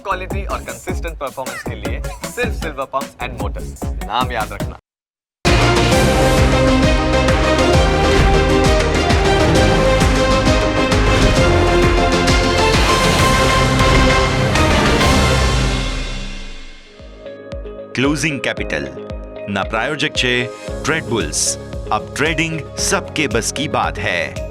Quality और consistent performance के लिए सिर्फ सिल्वर पंप्स एंड मोटर्स, नाम याद रखना। क्लोजिंग कैपिटल ना प्रायोजक छे ट्रेड बुल्स। अब ट्रेडिंग सबके बस की बात है।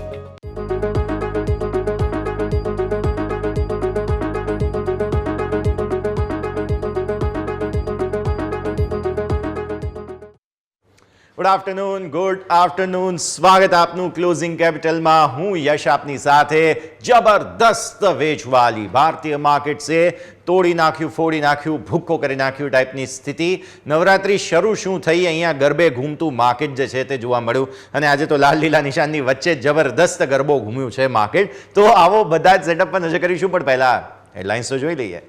ગુડ આફ્ટરનૂન સ્વાગત આપનું ક્લોઝિંગ કેપિટલમાં। હું યશ આપની સાથે। જબરદસ્ત વેચવાલી ભારતીય માર્કેટ્સે તોડી નાખ્યું, ફોડી નાખ્યું, ભૂક્કો કરી નાખ્યું ટાઈપની સ્થિતિ। નવરાત્રી શરૂ શું થઈ, અહીંયા ગરબે ઘૂમતું માર્કેટ જે છે તે જોવા મળ્યું અને આજે તો લાલ લીલા નિશાનની વચ્ચે જબરદસ્ત ગરબો ઘૂમ્યું છે માર્કેટ। તો આવો બધા જ સેટઅપ પર નજર કરીશું, પણ પહેલા હેડલાઇન્સ તો જોઈ લઈએ।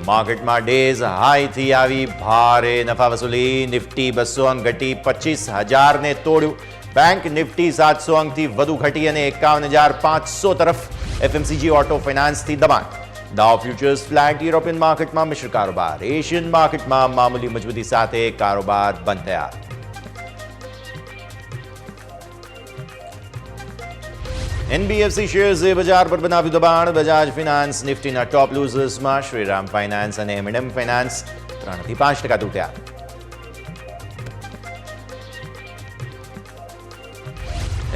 માર્કેટમાં ડેઝ હાઈથી આવી ભારે નફા વસૂલી। નિફ્ટી 200 અંક ઘટી 25,000ને તોડ્યું। બેંક નિફ્ટી 700 અંકથી વધુ ઘટી અને 51,500 તરફ। એફએમસીજી ઓટો ફાઇનાન્સથી દબાણ। ડાઉ ફ્યુચર્સ ફ્લેટ। યુરોપિયન માર્કેટમાં મિશ્ર કારોબાર। એશિયન માર્કેટમાં મામૂલી મજબૂતી સાથે કારોબાર બંધ થયા। એનબીએફસી શેર્સે બજાર પર બનાવ્યું દબાણ। બજાજ ફિનાન્સ નિફ્ટીના ટોપ લૂઝર્સમાં। શ્રીરામ ફાઇનાન્સ અને એમએનએમ ફાઇનાન્સ 3 થી 5% તૂટ્યા।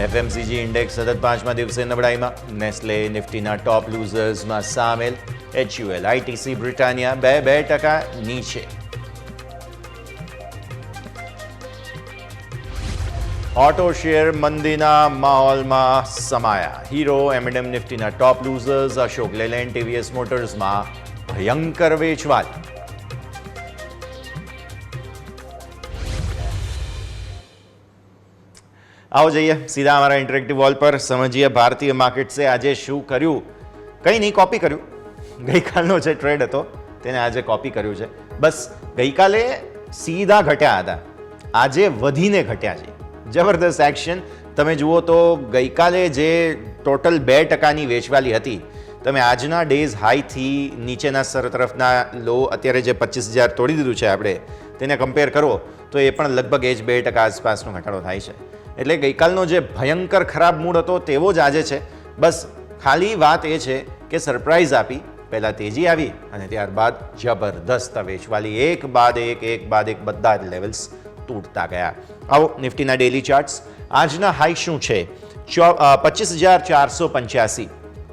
એફએમસીજી ઇન્ડેક્સ સતત 5મા દિવસે નબળાઈમાં। નેસ્લે નિફ્ટીના ટોપ લૂઝર્સમાં સામેલ। એચયુએલ આઈટીસી બ્રિટાનિયા 2% નીચે। ઓટો શેર મંદીના માહોલમાં સમાયા। હીરો એમએનએમ નિફ્ટીના top losers. Ashok Leyland TVS મોટર્સમાં ભયંકર વેચવાલી। આવો જઈએ સીધા અમારા ઇન્ટરેક્ટિવ વોલ પર, સમજીએ ભારતીય માર્કેટ્સે આજે શું કર્યું। કંઈ નહીં, કોપી કર્યું। ગઈકાલનો જે ટ્રેડ હતો તેને આજે કોપી કર્યું છે। બસ ગઈકાલે સીધા ઘટ્યા હતા, આજે વધીને ઘટ્યા છે। જબરદસ્ત એક્શન। તમે જુઓ તો ગઈકાલે જે ટોટલ 2%ની વેચવાલી હતી, તમે આજના ડેઝ હાઈથી નીચેના સ્તર તરફના લો, અત્યારે જે 25,000 તોડી દીધું છે આપણે, તેને કમ્પેર કરો તો એ પણ લગભગ એ જ 2% આસપાસનો ઘટાડો થાય છે। એટલે ગઈકાલનો જે ભયંકર ખરાબ મૂડ હતો તેવો જ આજે છે। બસ ખાલી વાત એ છે કે સરપ્રાઈઝ આપી, પહેલાં તેજી આવી અને ત્યારબાદ જબરદસ્ત વેચવાલી। એક બાદ એક બધા જ લેવલ્સ તૂટતા ગયા। આવો નિફ્ટીના ડેલી ચાર્ટ્સ। આજના હાઈ શું છે? 25,485।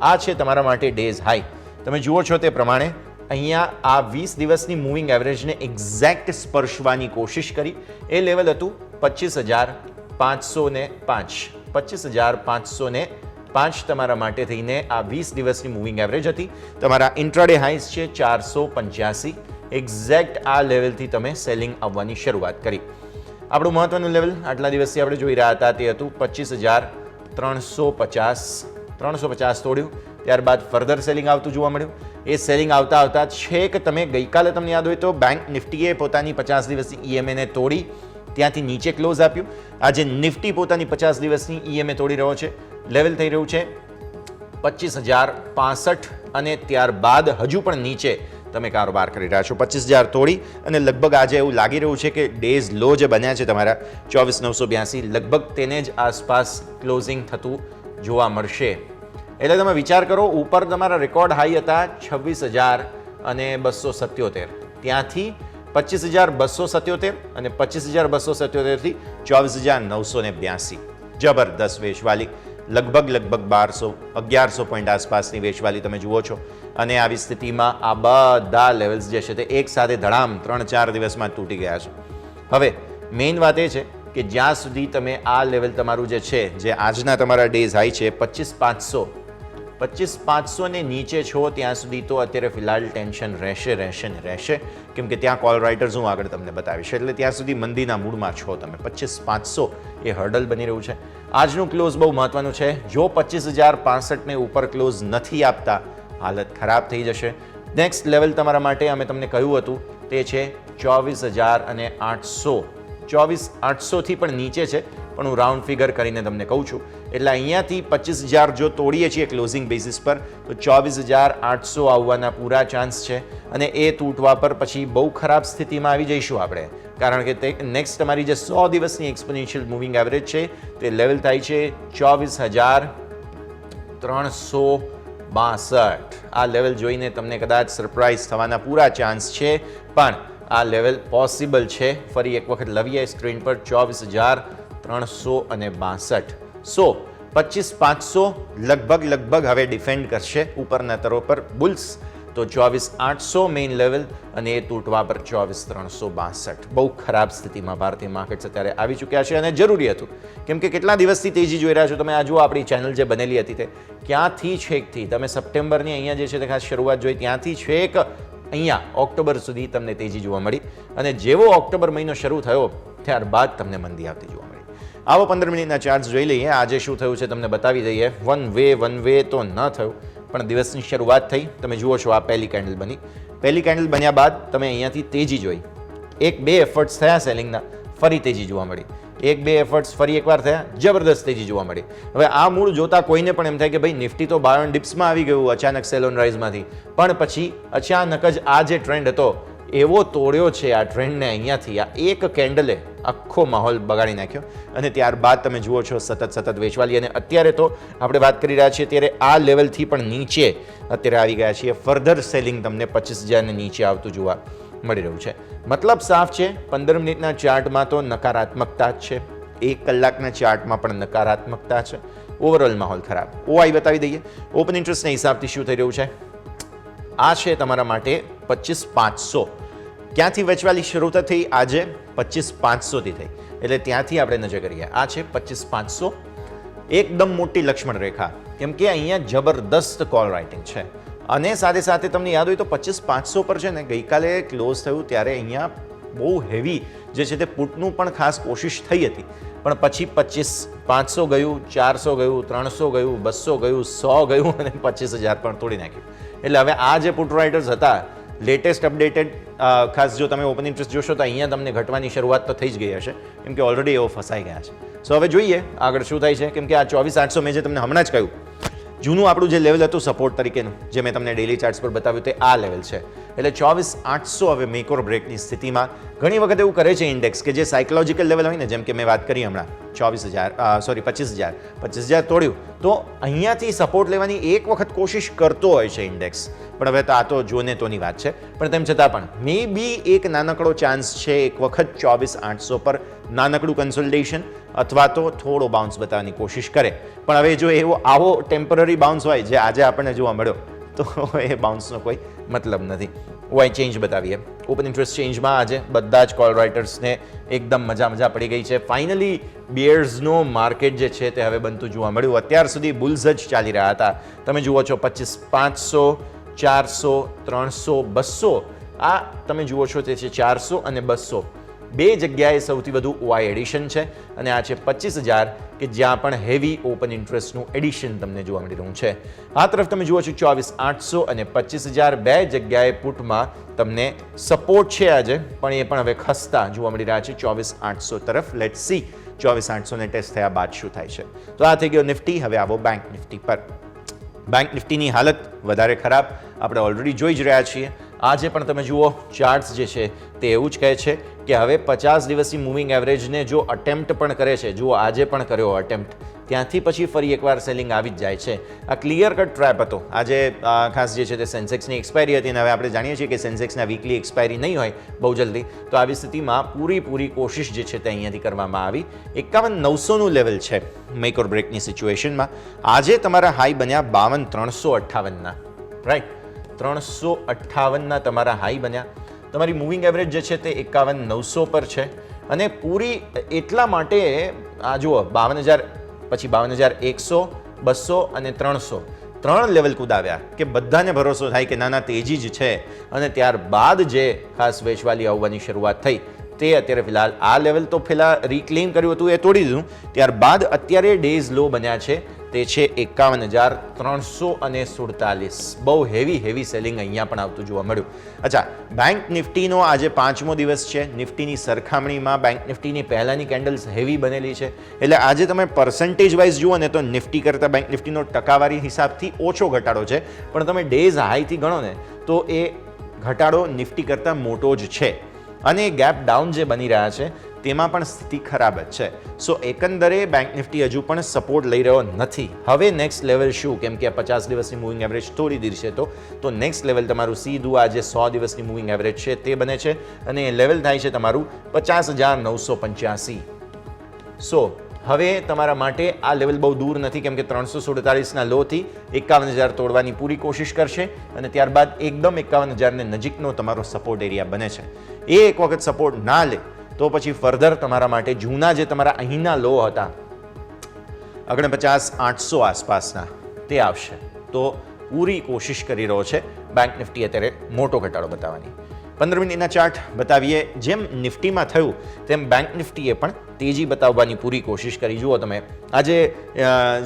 આ છે તમારા માટે ડેઝ હાઈ। તમે જુઓ છો તે પ્રમાણે અહીંયા આ 20 દિવસની મૂવિંગ એવરેજને એક્ઝેક્ટ સ્પર્શવાની કોશિશ કરી। એ લેવલ હતું 25,505। 25,505 તમારા માટે થઈને આ 20 દિવસની મૂવિંગ એવરેજ હતી। તમારા ઇન્ટ્રાડે હાઈસ છે 485। એક્ઝેક્ટ આ લેવલથી તમે સેલિંગ આવવાની શરૂઆત કરી। આપણું મહત્વનું લેવલ આટલા દિવસથી આપણે જોઈ રહ્યા હતા તે હતું 25,350। 350 તોડ્યું, ત્યારબાદ ફર્ધર સેલિંગ આવતું જોવા મળ્યું। એ સેલિંગ આવતા આવતા છેક તમે ગઈકાલે તમને યાદ હોય તો બેંક નિફ્ટીએ પોતાની 50 દિવસની ઈએમએને તોડી ત્યાંથી નીચે ક્લોઝ આપ્યું। આજે નિફ્ટી પોતાની 50 દિવસની ઈએમએ તોડી રહ્યો છે। લેવલ થઈ રહ્યું છે 25,065 અને ત્યારબાદ હજુ પણ નીચે તમે કારોબાર કરી રહ્યા છો। 25,000 તોડી અને લગભગ આજે એવું લાગી રહ્યું છે કે ડેઝ લો જે બન્યા છે તમારા 24,982, લગભગ તેને જ આસપાસ ક્લોઝિંગ થતું જોવા મળશે। એટલે તમે વિચાર કરો, ઉપર તમારા રેકોર્ડ હાઈ હતા 26,277, ત્યાંથી 25,277 અને 25,277થી 24,982। જબરદસ્ત વેચવાલી। લગભગ 1100 પોઈન્ટ આસપાસની વેચવાલી તમે જુઓ છો। અને આવી સ્થિતિમાં આ બધા લેવલ્સ જે છે તે એક સાથે ધડામ 3-4 દિવસમાં તૂટી ગયા છે। હવે મેઇન વાત એ છે કે જ્યાં સુધી તમે આ લેવલ તમારું જે છે, જે આજના તમારા ડેઝ હાઈ છે 25,500 ને નીચે છો ત્યાં સુધી તો અત્યારે ફિલહાલ ટેન્શન રહેશે, કેમ કે ત્યાં કોલ રાઇટર્સ હું આગળ તમને બતાવીશ। એટલે ત્યાં સુધી મંદીના મૂડમાં છો તમે। 25,500 એ હર્ડલ બની રહ્યું છે। આજનું ક્લોઝ બહુ મહત્વનું છે। જો 25,065ને ઉપર ક્લોઝ નથી આપતા, હાલત ખરાબ થઈ જશે। નેક્સ્ટ લેવલ તમારા માટે અમે તમને કહ્યું હતું તે છે 24,800। 24,800થી પણ નીચે છે, પણ હું રાઉન્ડ ફિગર કરીને તમને કહું છું એટલે અહીંયાથી 25,000 જો તોડીએ છીએ ક્લોઝિંગ બેઝિસ પર તો 24,800 આવવાના પૂરા ચાન્સ છે અને એ તૂટવા પર પછી બહુ ખરાબ સ્થિતિમાં આવી જઈશું આપણે, કારણ કે તે નેક્સ્ટ તમારી જે 100 દિવસની એક્સપોનેન્શિયલ મૂવિંગ એવરેજ છે તે લેવલ થાય છે 24,362. આ લેવલ જોઈને તમને કદાચ સરપ્રાઇઝ થવાના પૂરા ચાન્સ છે, પણ આ લેવલ પોસિબલ છે. ફરી એક વખત લવીએ સ્ક્રીન પર 24,362. સો 25,500 લગભગ હવે ડિફેન્ડ કરશે ઉપરના તરો પર બુલ્સ, તો 24,800 મેઇન લેવલ અને એ તૂટવા પર 24,362. બહુ ખરાબ સ્થિતિમાં ભારતીય માર્કેટ્સ અત્યારે આવી ચૂક્યા છે અને જરૂરી હતું, કેમ કે કેટલા દિવસથી તેજી જોઈ રહ્યા છો તમે. આ જુઓ આપણી ચેનલ જે બનેલી હતી તે ક્યાંથી છેકથી તમે સપ્ટેમ્બરની અહીંયા જે છે તે ખાસ શરૂઆત જોઈ, ત્યાંથી છેક અહીંયા ઓક્ટોબર સુધી તમને તેજી જોવા મળી અને જેવો ઓક્ટોબર મહિનો શરૂ થયો ત્યારબાદ તમને મંદી આવતી જોવા મળી. આવો 15 મિનિટના ચાર્ટ જોઈ લઈએ. આજે શું થયું છે તમને બતાવી દઈએ. વન વે તો ન થયું, પણ દિવસની શરૂઆત થઈ. તમે જુઓ છો આ પહેલી કેન્ડલ બની. પહેલી કેન્ડલ બન્યા બાદ તમે અહીંયાથી તેજી જોઈ. 1-2 એફર્ટ્સ થયા સેલિંગના, ફરી તેજી જોવા મળી. 1-2 એફર્ટ્સ ફરી એકવાર થયા, જબરદસ્ત તેજી જોવા મળી. હવે આ મૂળ જોતા કોઈને પણ એમ થાય કે ભાઈ નિફ્ટી તો બાય ઓન ડિપ્સમાં આવી ગયું અચાનક સેલ ઓન રાઇઝમાંથી, પણ પછી અચાનક જ આ જે ટ્રેન્ડ હતો એવો તોડ્યો છે આ ટ્રેન્ડને અહીંયાથી. આ એક કેન્ડલે આખો માહોલ બગાડી નાખ્યો અને ત્યારબાદ તમે જુઓ છો સતત વેચવાલી. અને અત્યારે તો આપણે વાત કરી રહ્યા છીએ ત્યારે આ લેવલથી પણ નીચે અત્યારે આવી ગયા છીએ. ફર્ધર સેલિંગ તમને 25,000 ને નીચે આવતું જોવા મળી રહ્યું છે. મતલબ સાફ છે, 15 મિનિટના ચાર્ટમાં તો નકારાત્મકતા જ છે, 1 કલાકના ચાર્ટમાં પણ નકારાત્મકતા છે. ઓવરઓલ માહોલ ખરાબ. ઓઆઈ બતાવી દઈએ. ઓપન ઇન્ટરેસ્ટના હિસાબથી શું થઈ રહ્યું છે. આ છે તમારા માટે 25,500. ક્યાંથી વેચવાલી શરૂ થઈ? આજે 25,500 થી થઈ, એટલે ત્યાંથી આપણે નજર કરીએ. આ છે 25,500, એકદમ મોટી લક્ષ્મણ રેખા, કેમ કે અહીંયા જબરદસ્ત કોલ રાઇટિંગ છે. અને સાથે સાથે તમને યાદ હોય તો 25,500 પર છે ને ગઈકાલે ક્લોઝ થયું ત્યારે અહીંયા બહુ હેવી જે છે તે પુટનું પણ ખાસ કોશિશ થઈ હતી, પણ પછી 25,500 ગયું, 400 ગયું, 300 ગયું, 200 ગયું, 100 ગયું અને 25,000 પણ તોડી નાખ્યું. એટલે હવે આ જે પુટ રાઇટર્સ હતા લેટેસ્ટ અપડેટેડ ખાસ જો તમે ઓપન ઇન્ટરેસ્ટ જોશો તો અહીંયા તમને ઘટવાની શરૂઆત તો થઈ જ ગઈ હશે, કેમ કે ઓલરેડી એવો ફસાઈ ગયા છે. સો હવે જોઈએ આગળ શું થાય છે, કેમ કે આ 24,800 મેં જે તમને હમણાં જ કહ્યું જૂનું આપણું જે લેવલ હતું સપોર્ટ તરીકેનું જે મેં તમને ડેલી ચાર્ટ્સ પર બતાવ્યું તે આ લેવલ છે. એટલે 24,800 હવે મેક ઓર બ્રેકની સ્થિતિમાં. ઘણી વખત એવું કરે છે ઇન્ડેક્સ કે જે સાયકોલોજીકલ લેવલ હોય ને, જેમ કે મેં વાત કરી હમણાં 25,000 તોડ્યું તો અહીંયાથી સપોર્ટ લેવાની એક વખત કોશિશ કરતો હોય છે ઇન્ડેક્સ, પણ હવે તો આ તો જોને તોની વાત છે. પણ તેમ છતાં પણ મે બી એક નાનકડો ચાન્સ છે એક વખત 24,800 પર નાનકડું કન્સોલિડેશન અથવા તો થોડો બાઉન્સ બતાવવાની કોશિશ કરે. પણ હવે જો એવો આવો ટેમ્પરરી બાઉન્સ હોય જે આજે આપણને જોવા મળ્યો તો એ બાઉન્સનો કોઈ મતલબ નથી. વાય ચેન્જ બતાવીએ. ઓપન ઇન્ટરેસ્ટ ચેન્જમાં આજે બધા જ કોલ રાઇટર્સને એકદમ મજા પડી ગઈ છે. ફાઇનલી બિયર્સનો માર્કેટ જે છે તે હવે બનતું જોવા મળ્યું. અત્યાર સુધી બુલ્સ જ ચાલી રહ્યા હતા. તમે જુઓ છો 25,500, 400, 300, 200. આ તમે જુઓ છો તે છે 400 અને 200. બે જગ્યાએ સૌથી વધુ ઓઆઈ એડિશન છે અને આ છે 25,000 કે જ્યાં પણ હેવી ઓપન ઇન્ટરેસ્ટનું એડિશન તમને જોવા મળી રહ્યું છે. આ તરફ તમે જુઓ છો 24,800 અને 25,000 બે જગ્યાએ પુટમાં તમને સપોર્ટ છે આજે, પણ એ પણ હવે ખસતા જોવા મળી રહ્યા છે 24,800 તરફ. લેટ્સ સી 24,800 ને ટેસ્ટ થયા બાદ શું થાય છે. તો આ થઈ ગયો નિફ્ટી. હવે આવો બેંક નિફ્ટી પર. બેંક નિફ્ટીની હાલત વધારે ખરાબ આપણે ઓલરેડી જોઈ જ રહ્યા છીએ. આજે પણ તમે જુઓ ચાર્ટ્સ જે છે તે એવું જ કહે છે કે હવે 50 દિવસની મૂવિંગ એવરેજને જો અટેમ્પ્ટ પણ કરે છે, જુઓ આજે પણ કર્યો અટેમ્પ્ટ, ત્યાંથી પછી ફરી એકવાર સેલિંગ આવી જ જાય છે. આ ક્લિયર કટ ટ્રેપ હતો. આજે ખાસ જે છે તે સેન્સેક્સની એક્સપાયરી હતી અને હવે આપણે જાણીએ છીએ કે સેન્સેક્સના વીકલી એક્સપાયરી નહીં હોય બહુ જલ્દી, તો આવી સ્થિતિમાં પૂરી કોશિશ જે છે તે અહીંયાથી કરવામાં આવી. 51,900નું લેવલ છે મેક ઓર બ્રેકની સિચ્યુએશનમાં. આજે તમારા હાઈ બન્યા 52,358ના, રાઈટ, 358ના તમારા હાઈ બન્યા. તમારી મૂવિંગ એવરેજ જે છે તે 51,900 પર છે અને પૂરી એટલા માટે આ જુઓ 52,000 પછી 52,100, 200 અને 300 ત્રણ લેવલ કુદાવ્યા કે બધાને ભરોસો થાય કે નાના તેજી જ છે અને ત્યારબાદ જે ખાસ વેચવાલી આવવાની શરૂઆત થઈ તે અત્યારે ફિલહાલ આ લેવલ તો પહેલાં રિક્લેમ કર્યું હતું એ તોડી દીધું, ત્યારબાદ અત્યારે ડેઝ લો બન્યા છે તે છે 51,347. બહુ હેવી સેલિંગ અહીંયા પણ આવતું જોવા મળ્યું. અચ્છા, બેંક નિફ્ટીનો આજે 5મો દિવસ છે. નિફ્ટીની સરખામણીમાં બેંક નિફ્ટીની પહેલાંની કેન્ડલ્સ હેવી બનેલી છે, એટલે આજે તમે પર્સન્ટેજ વાઇઝ જુઓ ને તો નિફ્ટી કરતાં બેંક નિફ્ટીનો ટકાવારી હિસાબથી ઓછો ઘટાડો છે, પણ તમે ડેઝ હાઈથી ગણો ને તો એ ઘટાડો નિફ્ટી કરતાં મોટો જ છે. અને ગેપ ડાઉન જે બની રહ્યા છે તેમાં પણ સ્થિતિ ખરાબ જ છે. સો એકંદરે બેંક નિફ્ટી હજુ પણ સપોર્ટ લઈ રહ્યો નથી. હવે નેક્સ્ટ લેવલ શું, કેમ કે આ 50 દિવસની મૂવિંગ એવરેજ તોડી દીધી છે, તો નેક્સ્ટ લેવલ તમારું સીધું આ જે 100 દિવસની મૂવિંગ એવરેજ છે તે બને છે, અને એ લેવલ થાય છે તમારું 50,985. સો હવે તમારા માટે આ લેવલ બહુ દૂર નથી, કેમ કે 347ના લોથી 51,000 તોડવાની પૂરી કોશિશ કરશે, અને ત્યારબાદ એકદમ 51,000ને નજીકનો તમારો સપોર્ટ એરિયા બને છે. એ એક વખત સપોર્ટ ના લે તો પછી ફર્ધર તમારા માટે જૂના જે તમારા અહીંના લો હતા 49,800 આસપાસના તે આવશે. તો પૂરી કોશિશ કરી રહ્યો છે બેંક નિફ્ટી અત્યારે મોટો ઘટાડો બતાવવાની. 15 મિનિટના ચાર્ટ બતાવીએ. જેમ નિફ્ટીમાં થયું તેમ બેંક નિફ્ટીએ પણ તેજી બતાવવાની પૂરી કોશિશ કરી. જુઓ તમે, આજે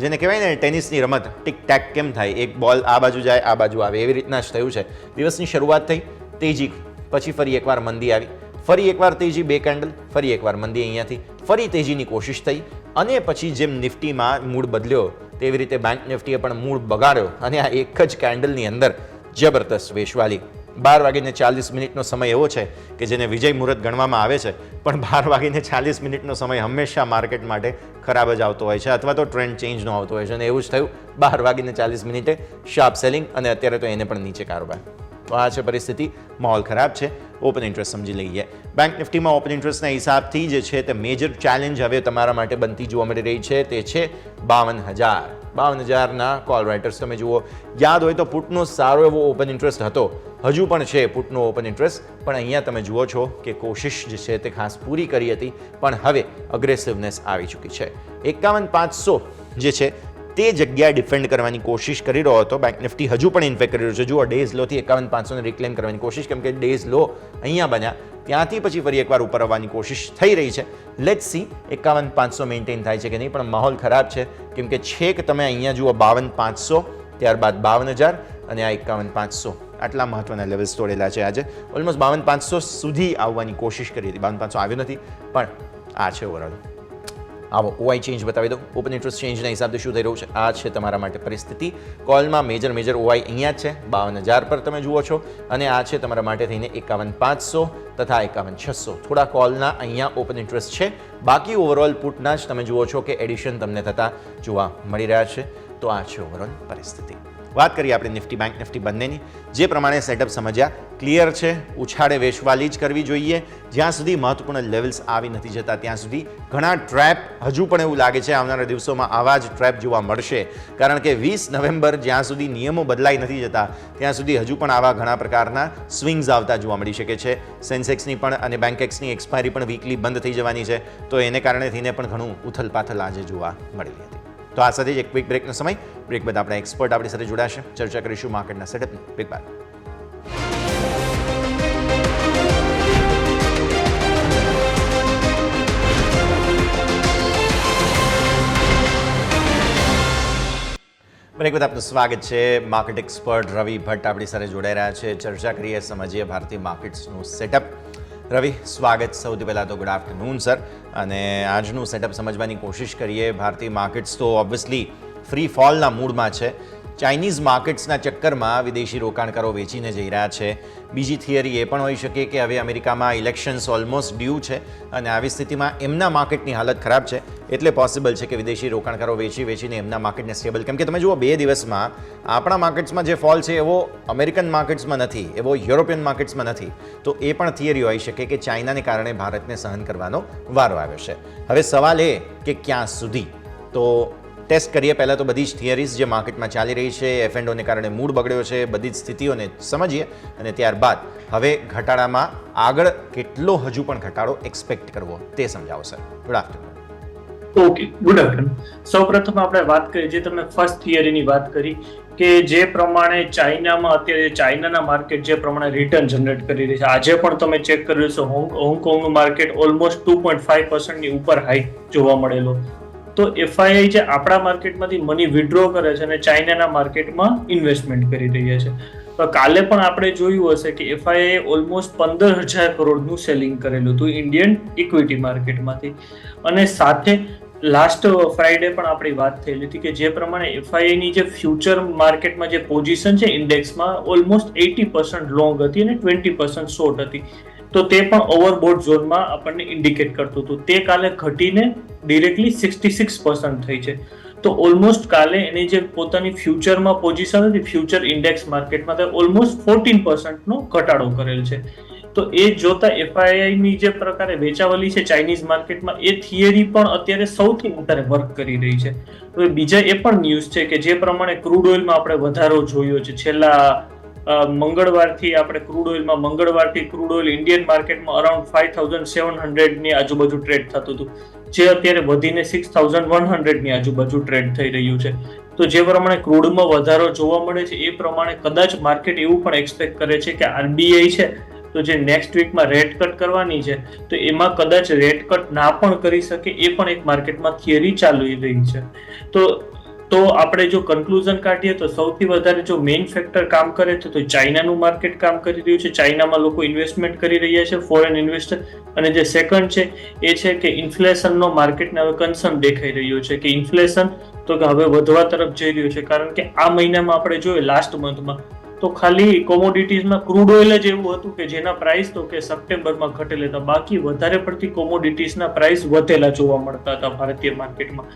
જેને કહેવાય ને ટેનિસની રમત ટિક ટેક કેમ થાય, એક બોલ આ બાજુ જાય આ બાજુ આવે, એવી રીતના જ થયું છે. દિવસની શરૂઆત થઈ તેજી, પછી ફરી એકવાર મંદી આવી, ફરી એકવાર તેજી 2 કેન્ડલ, ફરી એકવાર મંદી અહીંયાથી, ફરી તેજીની કોશિશ થઈ, અને પછી જેમ નિફ્ટીમાં મૂડ બદલ્યો તેવી રીતે બેંક નિફ્ટીએ પણ મૂડ બગાડ્યો, અને આ એક જ કેન્ડલની અંદર જબરદસ્ત વેચવાલી. 12:40 સમય એવો છે કે જેને વિજય મુહૂર્ત ગણવામાં આવે છે, પણ 12:40 સમય હંમેશા માર્કેટ માટે ખરાબ જ આવતો હોય છે, અથવા તો ટ્રેન્ડ ચેન્જનો આવતો હોય છે, અને એવું જ થયું. 12:40 શાર્પ સેલિંગ, અને અત્યારે તો એને પણ નીચે કારોબાર. તો આ છે પરિસ્થિતિ, માહોલ ખરાબ છે. ઓપન ઇન્ટરેસ્ટ સમજી લઈએ. બેંક નિફ્ટીમાં ઓપન ઇન્ટરેસ્ટના હિસાબથી જે છે તે મેજર ચેલેન્જ હવે તમારા માટે બનતી જોવા મળી રહી છે, તે છે 52,000. 52,000ના કોલ રાઇટર્સ તમે જુઓ. યાદ હોય તો પુટનો સારો એવો ઓપન ઇન્ટરેસ્ટ હતો, હજુ પણ છે પુટનો ઓપન ઇન્ટરેસ્ટ, પણ અહીંયા તમે જુઓ છો કે કોશિશ જે છે તે ખાસ પૂરી કરી હતી, પણ હવે અગ્રેસિવનેસ આવી ચૂકી છે. 51,500 જે છે તે જગ્યાએ ડિફેન્ડ કરવાની કોશિશ કરી રહ્યો હતો બેંક નિફ્ટી, હજુ પણ ઇન્ફેક્ટ કરી રહ્યો છે. જુઓ, ડેઝ લોથી 51,500ને રિક્લેમ કરવાની કોશિશ, કેમ કે ડેઝ લો અહીંયા બન્યા, ત્યાંથી પછી ફરી એકવાર ઉપર આવવાની કોશિશ થઈ રહી છે. લેટ્સ સી 51,500 મેન્ટેન થાય છે કે નહીં, પણ માહોલ ખરાબ છે, કેમ કે છેક તમે અહીંયા જુઓ 52,500, ત્યારબાદ 52,000 અને આ 51,500, આટલા મહત્વના લેવલ્સ તોડેલા છે. આજે ઓલમોસ્ટ 52,500 સુધી આવવાની કોશિશ કરી હતી, 52,500 આવ્યો નથી, પણ આ છે ઓવરઓલ. આવો ઓઆઈ ચેન્જ બતાવી દો. ઓપન ઇન્ટરેસ્ટ ચેન્જના હિસાબથી શું થઈ રહ્યું છે, આ છે તમારા માટે પરિસ્થિતિ. કોલમાં મેજર ઓઆઈ અહીંયા જ છે, 52,000 પર તમે જુઓ છો, અને આ છે તમારા માટે થઈને 51,500 તથા 51,600. થોડા કોલના અહીંયા ઓપન ઇન્ટરેસ્ટ છે, બાકી ઓવરઓલ પુટના જ તમે જુઓ છો કે એડિશન તમને થતા જોવા મળી રહ્યા છે. તો આ છે ઓવરઓલ પરિસ્થિતિ. વાત કરીએ આપણે નિફ્ટી બેંક નિફ્ટી બંનેની. જે પ્રમાણે સેટઅપ સમજ્યા ક્લિયર છે, ઉછાળે વેચવાલી જ કરવી જોઈએ. જ્યાં સુધી મહત્વપૂર્ણ લેવલ્સ આવી નથી જતા ત્યાં સુધી ઘણા ટ્રેપ હજુ પણ એવું લાગે છે આવનારા દિવસોમાં આવા જ ટ્રેપ જોવા મળશે, કારણ કે 20 નવેમ્બર જ્યાં સુધી નિયમો બદલાઈ નથી જતા ત્યાં સુધી હજુ પણ આવા ઘણા પ્રકારના સ્વિંગ્સ આવતા જોવા મળી શકે છે. સેન્સેક્સની પણ અને બેંકેક્સની એક્સપાયરી પણ વીકલી બંધ થઈ જવાની છે, તો એને કારણે થઈને પણ ઘણું ઉથલપાથલ આજે જોવા મળેલી હતી. તો આ સાથે જ એક ક્વિક બ્રેકનો સમય. બ્રેક બાદ આપણા એક્સપર્ટ આપણી સાથે જોડાશે, ચર્ચા કરીશું માર્કેટના સેટઅપની. બ્રેક બાદ. બ્રેક બાદ આપનું સ્વાગત છે. માર્કેટ એક્સપર્ટ રવિ ભટ્ટ આપણી સાથે જોડાઈ રહ્યા છે. ચર્ચા કરીએ, સમજીએ ભારતીય માર્કેટ્સનું સેટઅપ. રવિ, સ્વાગત. સૌથી પહેલાં તો ગુડ આફ્ટરનૂન સર. અને આજનું સેટઅપ સમજવાની કોશિશ કરીએ. ભારતીય માર્કેટ્સ તો ઓબ્વિયસલી ફ્રી ફોલના મૂડમાં છે. ચાઇનીઝ માર્કેટ્સના ચક્કરમાં વિદેશી રોકાણકારો વેચીને જઈ રહ્યા છે. બીજી થિયરી એ પણ હોઈ શકે કે હવે અમેરિકામાં ઇલેક્શન્સ ઓલમોસ્ટ ડ્યુ છે, અને આવી સ્થિતિમાં એમના માર્કેટની હાલત ખરાબ છે, એટલે પોસિબલ છે કે વિદેશી રોકાણકારો વેચીને એમના માર્કેટને સ્ટેબલ. કેમ કે તમે જુઓ, 2 દિવસમાં આપણા માર્કેટ્સમાં જે ફોલ છે એવો અમેરિકન માર્કેટ્સમાં નથી, એવો યુરોપિયન માર્કેટ્સમાં નથી. તો એ પણ થિયરી હોઈ શકે કે ચાઇનાને કારણે ભારતને સહન કરવાનો વારો આવ્યો છે. હવે સવાલ એ કે ક્યાં સુધી. તો ટેસ્ટ કરીએ પહેલાં તો બધી જ થિયરીઝ જે માર્કેટમાં ચાલી રહી છે, એફએન્ડોને કારણે મૂડ બગડ્યો છે, બધી જ સ્થિતિઓને સમજીએ, અને ત્યારબાદ હવે ઘટાડામાં આગળ કેટલો હજુ પણ ઘટાડો એક્સપેક્ટ કરવો તે સમજાવો sir. Good afternoon. Okay, good afternoon. સૌપ્રથમ આપણે વાત કરીએ, જે તમે ફર્સ્ટ થિયરીની વાત કરી કે જે પ્રમાણે ચાઇનામાં અત્યારે ચાઇનાના માર્કેટ જે પ્રમાણે રિટર્ન જનરેટ કરી રહી છે, આજે પણ તમે ચેક કર્યું છે હોંગકોંગનું માર્કેટ ઓલમોસ્ટ 2.5% ઉપર હાઈક જોવા મળેલો. તો FII જે આપણા માર્કેટમાંથી મની વિડ્રો કરે છે અને ચાઇનાના માર્કેટમાં ઇન્વેસ્ટમેન્ટ કરી રહ્યા છે. તો કાલે પણ આપણે જોયું હશે કે FII ઓલમોસ્ટ 15,000 કરોડનું સેલિંગ કરેલું હતું ઇન્ડિયન ઇક્વિટી માર્કેટમાંથી. અને સાથે લાસ્ટ ફ્રાઈડે પણ આપણી વાત થયેલી હતી કે જે પ્રમાણે FII ની જે ફ્યુચર માર્કેટમાં જે પોઝિશન છે ઇન્ડેક્સમાં ઓલમોસ્ટ 80% લોંગ હતી અને 20% શોર્ટ હતી. તો તે પણ ઓવરબોટ ઝોનમાં આપણને ઇન્ડિકેટ કરતું હતું. તે કાલે ઘટીને ડિરેક્ટલી 66% થઈ છે. તો ઓલમોસ્ટ કાલે એની જે પોતાની ફ્યુચરમાં પોઝિશન હતી ફ્યુચર ઇન્ડેક્સ માર્કેટમાં તે ઓલમોસ્ટ 14% નો ઘટાડો કરેલ છે. તો એ જોતા FII ની જે પ્રકારે વેચાવલી છે ચાઇનીઝ માર્કેટમાં એ થિયરી પણ અત્યારે સૌથી વધારે વર્ક કરી રહી છે. હવે બીજા એ પણ ન્યૂઝ છે કે જે પ્રમાણે ક્રૂડ ઓઇલમાં આપણે વધારો જોયો છે છેલ્લા મંગળવારથી આપણે મંગળવારથી ક્રૂડ ઓઇલ ઇન્ડિયન માર્કેટમાં અરાઉન્ડ 5,700 ની આજુબાજુ ટ્રેડ થતું હતું, જે અત્યારે વધીને 6,100 ની આજુબાજુ ટ્રેડ થઈ રહ્યું છે. તો જે પ્રમાણે ક્રૂડમાં વધારો જોવા મળે છે એ પ્રમાણે કદાચ માર્કેટ એવું પણ એક્સપેક્ટ કરે છે કે RBI છે તો જે નેક્સ્ટ વીકમાં રેટ કટ કરવાની છે તો એમાં કદાચ રેટ કટ ના પણ કરી શકે એ પણ એક માર્કેટમાં થિયરી ચાલી રહી છે. તો આપણે જો કન્ક્લુઝન કાઢીએ તો સૌથી વધારે જો મેઇન ફેક્ટર કામ કરે તો ચાઇનાનું માર્કેટ કામ કરી રહ્યું છે. ચાઇનામાં લોકો ઇન્વેસ્ટમેન્ટ કરી રહ્યા છે ફોરેન ઇન્વેસ્ટર. અને જે સેકન્ડ છે એ છે કે ઇન્ફ્લેશનનો માર્કેટને હવે કન્સર્ન દેખાઈ રહ્યો છે કે ઇન્ફ્લેશન તો કે હવે વધવા તરફ જઈ રહ્યું છે. કારણ કે આ મહિનામાં આપણે જોઈએ લાસ્ટ મંથમાં તો ખાલી કોમોડિટીઝમાં ક્રૂડ ઓઇલ જ એવું હતું કે જેના પ્રાઇસ તો કે સપ્ટેમ્બરમાં ઘટેલા હતા, બાકી વધારે પડતી કોમોડિટીઝના પ્રાઇસ વધેલા જોવા મળતા હતા ભારતીય માર્કેટમાં.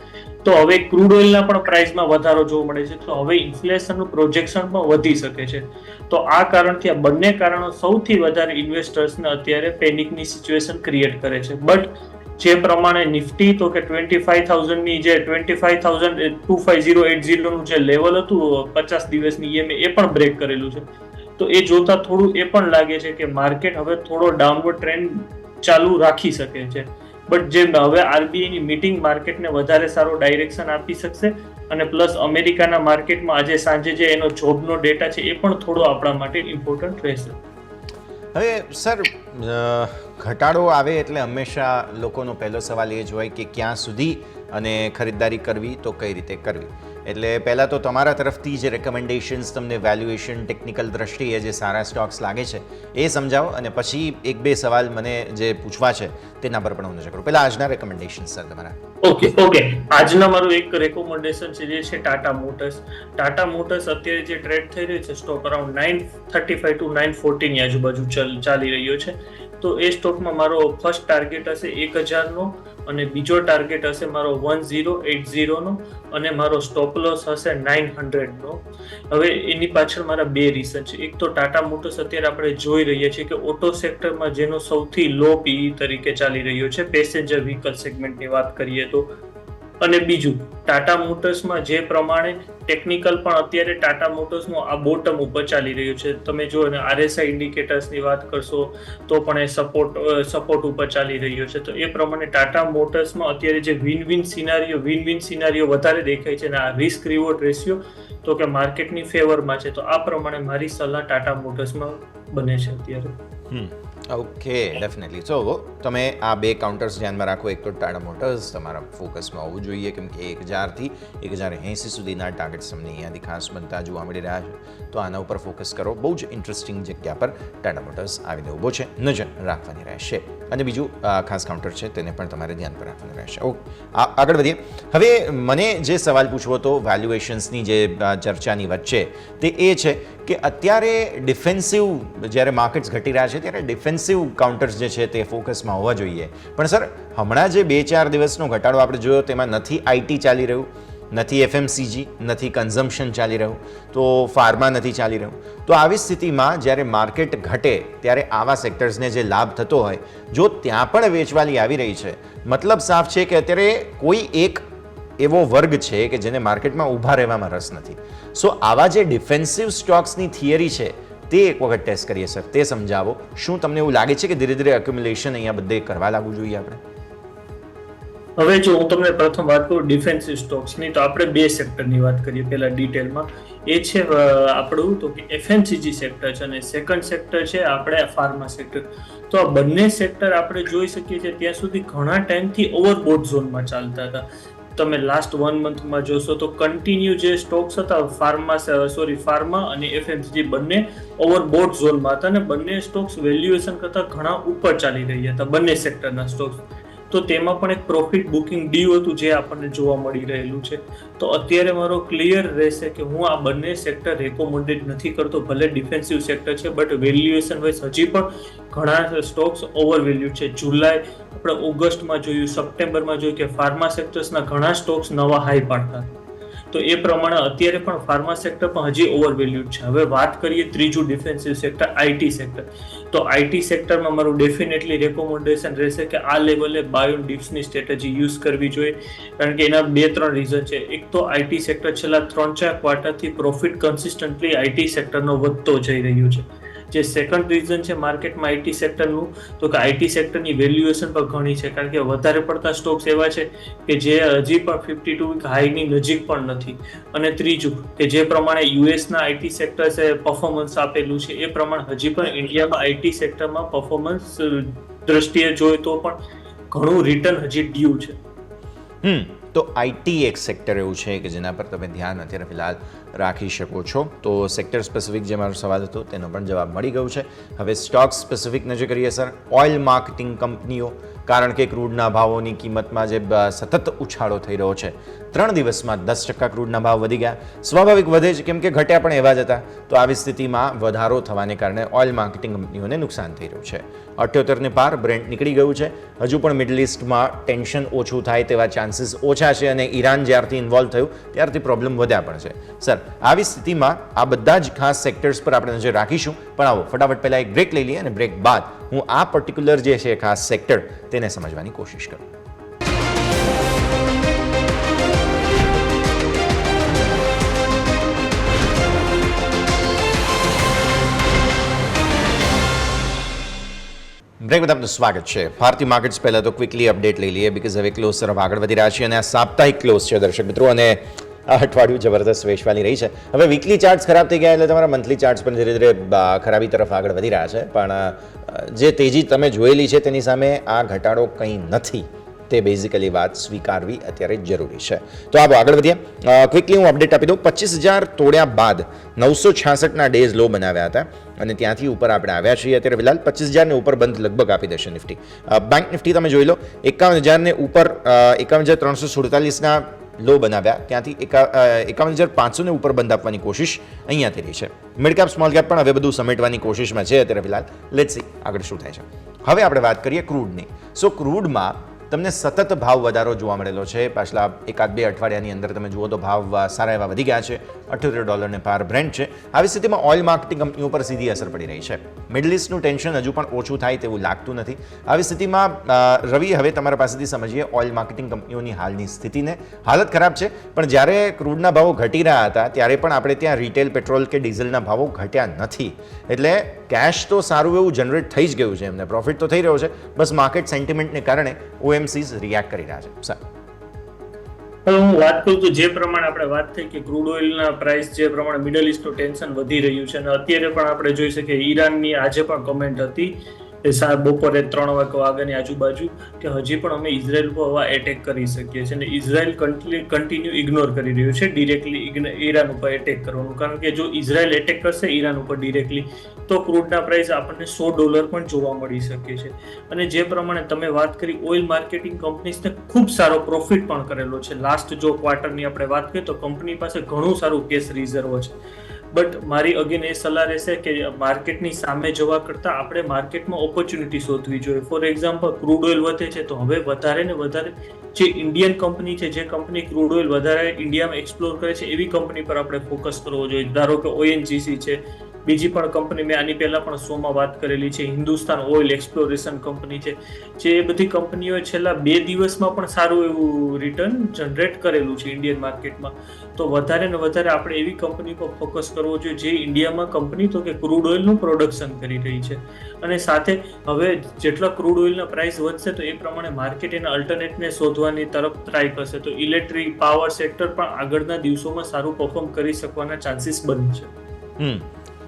તો હવે ક્રૂડ ઓઇલના પણ પ્રાઇસમાં વધારો જોવા મળે છે. તો હવે ઇન્ફ્લેશનનું પ્રોજેક્શન પણ વધી શકે છે. તો આ કારણથી આ બંને કારણો સૌથી વધારે ઇન્વેસ્ટર્સને અત્યારે પેનિકની સિચ્યુએશન ક્રિએટ કરે છે. બટ જે પ્રમાણે નિફ્ટી તો કે 25,000 ની જે 25,25080 નું જે લેવલ હતું 50 દિવસની EMA એ પણ બ્રેક કરેલું છે. તો એ જોતા થોડું એ પણ લાગે છે કે માર્કેટ હવે થોડો ડાઉનવર્ડ ટ્રેન્ડ ચાલુ રાખી શકે છે. બટ જે હવે RBI ની મીટિંગ માર્કેટને વધારે સારો ડાયરેક્શન આપી શકશે. અને પ્લસ અમેરિકાના માર્કેટમાં આજે સાંજે જે એનો જોબનો ડેટા છે એ પણ થોડો આપણા માટે ઇમ્પોર્ટન્ટ રહેશે. હવે સર, ઘટાડો આવે એટલે હંમેશા લોકોનો પહેલો સવાલ એ જ હોય કે ક્યાં સુધી અને ખરીદદારી કરવી તો કઈ રીતે કરવી. એટલે પહેલાં તો તમારા તરફથી જે રેકમેન્ડેશન્સ તમને વેલ્યુએશન ટેકનિકલ દ્રષ્ટિએ જે સારા સ્ટોક્સ લાગે છે એ સમજાવો અને પછી એક બે સવાલ મને જે પૂછવા છે તેના પર પણ હું નજર કરું. પહેલાં આજના રેકમેન્ડેશન સર તમારા. ઓકે આજના મારું એક રેકોમેન્ડેશન છે જે છે ટાટા મોટર્સ. ટાટા મોટર્સ અત્યારે જે ટ્રેડ થઈ રહ્યો છે સ્ટોક અરાઉન્ડ 935 to 940 ની આજુબાજુ ચાલી રહ્યો છે. તો એ સ્ટોકમાં મારો ફર્સ્ટ ટાર્ગેટ હશે 1,000 નો અને બીજો ટાર્ગેટ હશે મારો 1080 નો અને મારો સ્ટોપ લોસ હશે 900 નો. હવે એની પાછળ મારા બે રીઝન છે. એક તો ટાટા મોટર્સ અત્યારે આપણે જોઈ રહ્યા છીએ કે ઓટો સેક્ટરમાં જેનો સૌથી લો PE તરીકે ચાલી રહ્યો છે પેસેન્જર વ્હીકલ સેગમેન્ટની વાત કરીએ તો. અને બીજું ટાટા મોટર્સમાં જે પ્રમાણે ટેકનિકલ પણ અત્યારે ટાટા મોટર્સનો આ બોટમ ઉપર ચાલી રહ્યું છે. તમે જો RSI ઇન્ડિકેટર્સની વાત કરશો તો પણ એ સપોર્ટ ઉપર ચાલી રહ્યો છે. તો એ પ્રમાણે ટાટા મોટર્સમાં અત્યારે જે વિન વિન સિનારીઓ વધારે દેખાય છે અને આ રિસ્ક રિવોર્ડ રેશિયો તો કે માર્કેટની ફેવરમાં છે. તો આ પ્રમાણે મારી સલાહ ટાટા મોટર્સમાં બને છે અત્યારે. Okay, definitely. સો તમે આ બે કાઉન્ટર્સ ધ્યાનમાં રાખો. એક તો ટાટા મોટર્સ તમારા ફોકસમાં હોવું જોઈએ કેમ કે 1,000 થી 1,080 સુધીના ટાર્ગેટ્સ તમને અહીંયાથી ખાસ બનતા જોવા મળી રહ્યા છે. તો આના ઉપર ફોકસ કરો. બહુ જ ઇન્ટરેસ્ટિંગ જગ્યા પર ટાટા મોટર્સ આવીને ઊભો છે, નજર રાખવાની રહેશે. અને બીજું ખાસ કાઉન્ટર છે તેને પણ તમારે ધ્યાન પર રાખવાનું રહેશે. ઓકે, આગળ વધીએ. હવે મને જે સવાલ પૂછવો હતો વેલ્યુએશન્સની જે ચર્ચાની વચ્ચે તે એ છે કે અત્યારે ડિફેન્સિવ જ્યારે માર્કેટ્સ ઘટી રહ્યા છે ત્યારે ડિફેન્સિવ કાઉન્ટર્સ જે છે તે ફોકસમાં હોવા જોઈએ. પણ સર, હમણાં જે 2-4 દિવસનો ઘટાડો આપણે જોયો તેમાં નથી IT ચાલી રહ્યું, નથી FMCG, નથી કન્ઝમ્પશન ચાલી રહ્યું, તો ફાર્મા નથી ચાલી રહ્યું. તો આવી સ્થિતિમાં જ્યારે માર્કેટ ઘટે ત્યારે આવા સેક્ટર્સને જે લાભ થતો હોય જો ત્યાં પણ વેચવાલી આવી રહી છે, મતલબ સાફ છે કે અત્યારે કોઈ એક એવો વર્ગ છે કે જેને માર્કેટમાં ઊભા રહેવામાં રસ નથી. સો આવા જે ડિફેન્સિવ સ્ટોક્સની થિયરી છે તે એક વખત ટેસ્ટ કરીએ સર, તે સમજાવો. શું તમને એવું લાગે છે કે ધીરે ધીરે એક્યુમ્યુલેશન અહીંયા બધે કરવા લાગવું જોઈએ આપણે? હવે જો હું તમને પ્રથમ વાત કરું ડિફેન્સિવ સ્ટોક્સની તો આપણે બે સેક્ટરની વાત કરીએ પહેલા ડિટેલમાં. એ છે આપણું તો કે FMCG સેક્ટર છે અને સેકન્ડ સેક્ટર છે આપણે ફાર્મા સેક્ટર. તો આ બંને સેક્ટર આપણે જોઈ શકીએ છીએ ત્યાં સુધી ઘણા ટાઈમથી ઓવરબોટ ઝોનમાં ચાલતા હતા. તમે લાસ્ટ 1 મંથમાં જોશો તો કન્ટિન્યુ જે સ્ટોક્સ હતા ફાર્મા અને FMCG બંને ઓવરબોટ ઝોનમાં હતા અને બંને સ્ટોક્સ વેલ્યુએશન કરતા ઘણા ઉપર ચાલી રહ્યા હતા બંને સેક્ટરના સ્ટોક્સ. તો તેમાં પણ એક પ્રોફિટ બુકિંગ ડ્યુ હતું જે આપણને જોવા મળી રહેલું છે. તો અત્યારે મારો ક્લિયર રહેશે કે હું આ બંને સેક્ટર રેકોમેન્ડેડ નથી કરતો, ભલે ડિફેન્સિવ સેક્ટર છે બટ વેલ્યુએશન વાઇઝ હજી પણ ઘણા સ્ટોક્સ ઓવર વેલ્યુ છે. જુલાઈ આપણે ઓગસ્ટમાં જોયું, સપ્ટેમ્બરમાં જોયું કે ફાર્મા સેક્ટર્સના ઘણા સ્ટોક્સ નવા હાઈ પાડતા. તો એ પ્રમાણે અત્યારે પણ ફાર્મા સેક્ટર પણ હજી ઓવર વેલ્યુડ છે. હવે વાત કરીએ ત્રીજું ડિફેન્સિવ સેક્ટર IT સેક્ટર. તો IT સેક્ટરમાં મારું ડેફિનેટલી રેકોમેન્ડેશન રહેશે કે આ લેવલે બાય ઓન ડિપ્સની સ્ટ્રેટેજી યુઝ કરવી જોઈએ, કારણ કે એના 2-3 રીઝન છે. એક તો IT સેક્ટર છેલ્લા 3-4 ક્વાર્ટરથી પ્રોફિટ કન્સિસ્ટન્ટલી IT સેક્ટરનો વધતો જઈ રહ્યો છે. જે સેકન્ડ રીઝન છે માર્કેટમાં IT સેક્ટરનું, તો કે IT સેક્ટરની વેલ્યુએશન પણ ઘણી છે, કારણ કે વધારે પડતા સ્ટોક્સ એવા છે કે જે હજી પણ 52 વીક હાઈની નજીક પણ નથી. અને ત્રીજું કે જે પ્રમાણે યુએસના IT સેક્ટર્સે પરફોર્મન્સ આપેલું છે એ પ્રમાણે હજી પણ ઇન્ડિયામાં IT સેક્ટરમાં પરફોર્મન્સ દ્રષ્ટિએ જોઈએ તો પણ ઘણું રિટર્ન હજી ડ્યુ છે. તો IT એક સેક્ટર એવું છે કે જેના પર તમે ધ્યાન અત્યારે ફિલહાલ રાખી શકો છો. તો સેક્ટર સ્પેસિફિક જે મારો સવાલ હતો તેનો પણ જવાબ મળી ગયો છે. હવે સ્ટોક સ્પેસિફિક નજર કરીએ સર. ઓઇલ માર્કેટિંગ કંપનીઓ, કારણ કે ક્રૂડના ભાવોની કિંમતમાં જે સતત ઉછાળો થઈ રહ્યો છે, 3 દિવસમાં 10% ક્રૂડના ભાવ વધી ગયા. સ્વાભાવિક વધે છે કેમ કે ઘટ્યા પણ એવા જ હતા. તો આવી સ્થિતિમાં વધારો થવાને કારણે ઓઇલ માર્કેટિંગ કંપનીઓને નુકસાન થઈ રહ્યું છે. 78 ને પાર બ્રેન્ટ નીકળી ગયું છે. હજુ પણ મિડલ ઇસ્ટમાં ટેન્શન ઓછું થાય તેવા ચાન્સીસ ઓછા છે અને ઈરાન જ્યારથી ઇન્વોલ્વ થયું ત્યારથી પ્રોબ્લેમ વધ્યા પણ છે. સર, આવી સ્થિતિમાં આ બધા જ ખાસ સેક્ટર્સ પર આપણે નજર રાખીશું, પણ આવો ફટાફટ પહેલાં એક બ્રેક લઈ લઈએ અને બ્રેક બાદ હું આ પર્ટિક્યુલર જે છે ખાસ સેક્ટર તેને સમજવાની કોશિશ કરું. બ્રેક બાદ આપનું સ્વાગત છે. ભારતીય માર્કેટ્સ પહેલાં તો ક્વિકલી અપડેટ લઈ લઈએ, બીકોઝ હવે ક્લોઝ તરફ આગળ વધી રહ્યા છીએ અને આ સાપ્તાહિક ક્લોઝ છે દર્શક મિત્રો, અને આ અઠવાડિયું જબરદસ્ત વેચવાલી રહી છે. હવે વીકલી ચાર્ટ્સ ખરાબ થઈ ગયા એટલે તમારા મંથલી ચાર્ટ્સ પણ ધીરે ધીરે ખરાબી તરફ આગળ વધી રહ્યા છે, પણ જે તેજી તમે જોયેલી છે તેની સામે આ ઘટાડો કંઈ નથી, તે બેઝિકલી વાત સ્વીકારવી અત્યારે જરૂરી છે. તો આવો આગળ વધીએ. ક્વિકલી હું અપડેટ આપી દઉં. 25,000 તોડ્યા બાદ 966ના ડેઝ લો બનાવ્યા હતા અને ત્યાંથી ઉપર આપણે આવ્યા છીએ. અત્યારે ફિલહાલ 25,000 ને ઉપર બંધ લગભગ આપી દેશે નિફ્ટી. બેંક નિફ્ટી તમે જોઈ લો, 51,000 ને ઉપર 51,347ના લો બનાવ્યા, ત્યાંથી 51,500 ને ઉપર બંધ આપવાની કોશિશ અહીંયાથી રહી છે. મિડ કેપ સ્મોલ કેપ પણ હવે બધું સમેટવાની કોશિશમાં છે અત્યારે ફિલહાલ. લેટ્સ સી આગળ શું થાય છે. હવે આપણે વાત કરીએ ક્રૂડની. સો ક્રૂડમાં તમને સતત ભાવ વધારો જોવા મળેલો છે. પાછલા 1-2 અઠવાડિયાની અંદર તમે જુઓ તો ભાવ સારા એવા વધી ગયા છે. $78 ને પાર બ્રેન્ટ છે. આવી સ્થિતિમાં ઓઇલ માર્કેટિંગ કંપનીઓ પર સીધી અસર પડી રહી છે. મિડલ ઇસ્ટનું ટેન્શન હજુ પણ ઓછું થાય તેવું લાગતું નથી. આવી સ્થિતિમાં રવિ, હવે તમારા પાસેથી સમજીએ ઓઇલ માર્કેટિંગ કંપનીઓની હાલની સ્થિતિને. હાલત ખરાબ છે, પણ જ્યારે ક્રૂડના ભાવો ઘટી રહ્યા હતા ત્યારે પણ આપણે ત્યાં રિટેલ પેટ્રોલ કે ડીઝલના ભાવો ઘટ્યા નથી. એટલે કેશ તો સારું એવું જનરેટ થઈ જ ગયું છે, એમને પ્રોફિટ તો થઈ રહ્યો છે, બસ માર્કેટ સેન્ટિમેન્ટને કારણે OMCs રિએક્ટ કરી રહ્યા છે. સર, હું વાત કરું તો જે પ્રમાણે આપણે વાત થઈ કે ક્રૂડ ઓઇલના પ્રાઇસ જે પ્રમાણે મિડલ ઇસ્ટનું ટેન્શન વધી રહ્યું છે અને અત્યારે પણ આપણે જોઈ શકીએ ઈરાનની આજે પણ કમેન્ટ હતી બપોરે 3 વાગ્યાની આજુબાજુ કે હજી પણ અમે ઇઝરાયલ પર હવા એટેક કરી શકીએ છીએ, અને ઇઝરાયલ કન્ટિન્યુ ઇગ્નોર કરી રહ્યું છે ડિરેક્ટલી ઈરાન ઉપર એટેક કરવાનું, કારણ કે જો ઇઝરાયલ એટેક કરશે ઈરાન ઉપર ડિરેક્ટલી તો ક્રૂડના પ્રાઇસ આપણને $100 પણ જોવા મળી શકે છે. અને જે પ્રમાણે તમે વાત કરી ઓઇલ માર્કેટિંગ કંપનીઝને ખૂબ સારો પ્રોફિટ પણ કરેલો છે. લાસ્ટ જો ક્વાર્ટરની આપણે વાત કરીએ તો કંપની પાસે ઘણું સારું કેશ રિઝર્વ છે. બટ મારી અગેન એ સલાહ રહેશે કે માર્કેટની સામે જવા કરતાં આપણે માર્કેટમાં ઓપોર્ચ્યુનિટી શોધવી જોઈએ. ફોર એક્ઝામ્પલ, ક્રૂડ ઓઇલ વધે છે તો હવે વધારે ને વધારે જે ઇન્ડિયન કંપની છે, જે કંપની ક્રૂડ ઓઇલ વધારે ઇન્ડિયામાં એક્સપ્લોર કરે છે એવી કંપની પર આપણે ફોકસ કરવો જોઈએ. ધારો કે ONGC છે, બીજી પણ કંપની મેં આની પહેલા પણ શોમાં વાત કરેલી છે, હિન્દુસ્તાન ઓઇલ એક્સપ્લોરેશન કંપની છે, જે બધી કંપનીઓએ છેલ્લા 2 દિવસમાં પણ સારું એવું રિટર્ન જનરેટ કરેલું છે ઇન્ડિયન માર્કેટમાં. તો વધારે ને વધારે આપણે એવી કંપની પર ફોકસ કરવો જોઈએ જે ઇન્ડિયામાં કંપની તો કે ક્રૂડ ઓઇલનું પ્રોડક્શન કરી રહી છે. અને સાથે હવે જેટલા ક્રૂડ ઓઇલના પ્રાઇસ વધશે તો એ પ્રમાણે માર્કેટ એના અલ્ટરનેટને શોધવાની તરફ ટ્રાય કરશે. તો ઇલેક્ટ્રિક પાવર સેક્ટર પણ આગળના દિવસોમાં સારું પરફોર્મ કરી શકવાના ચાન્સીસ બનશે.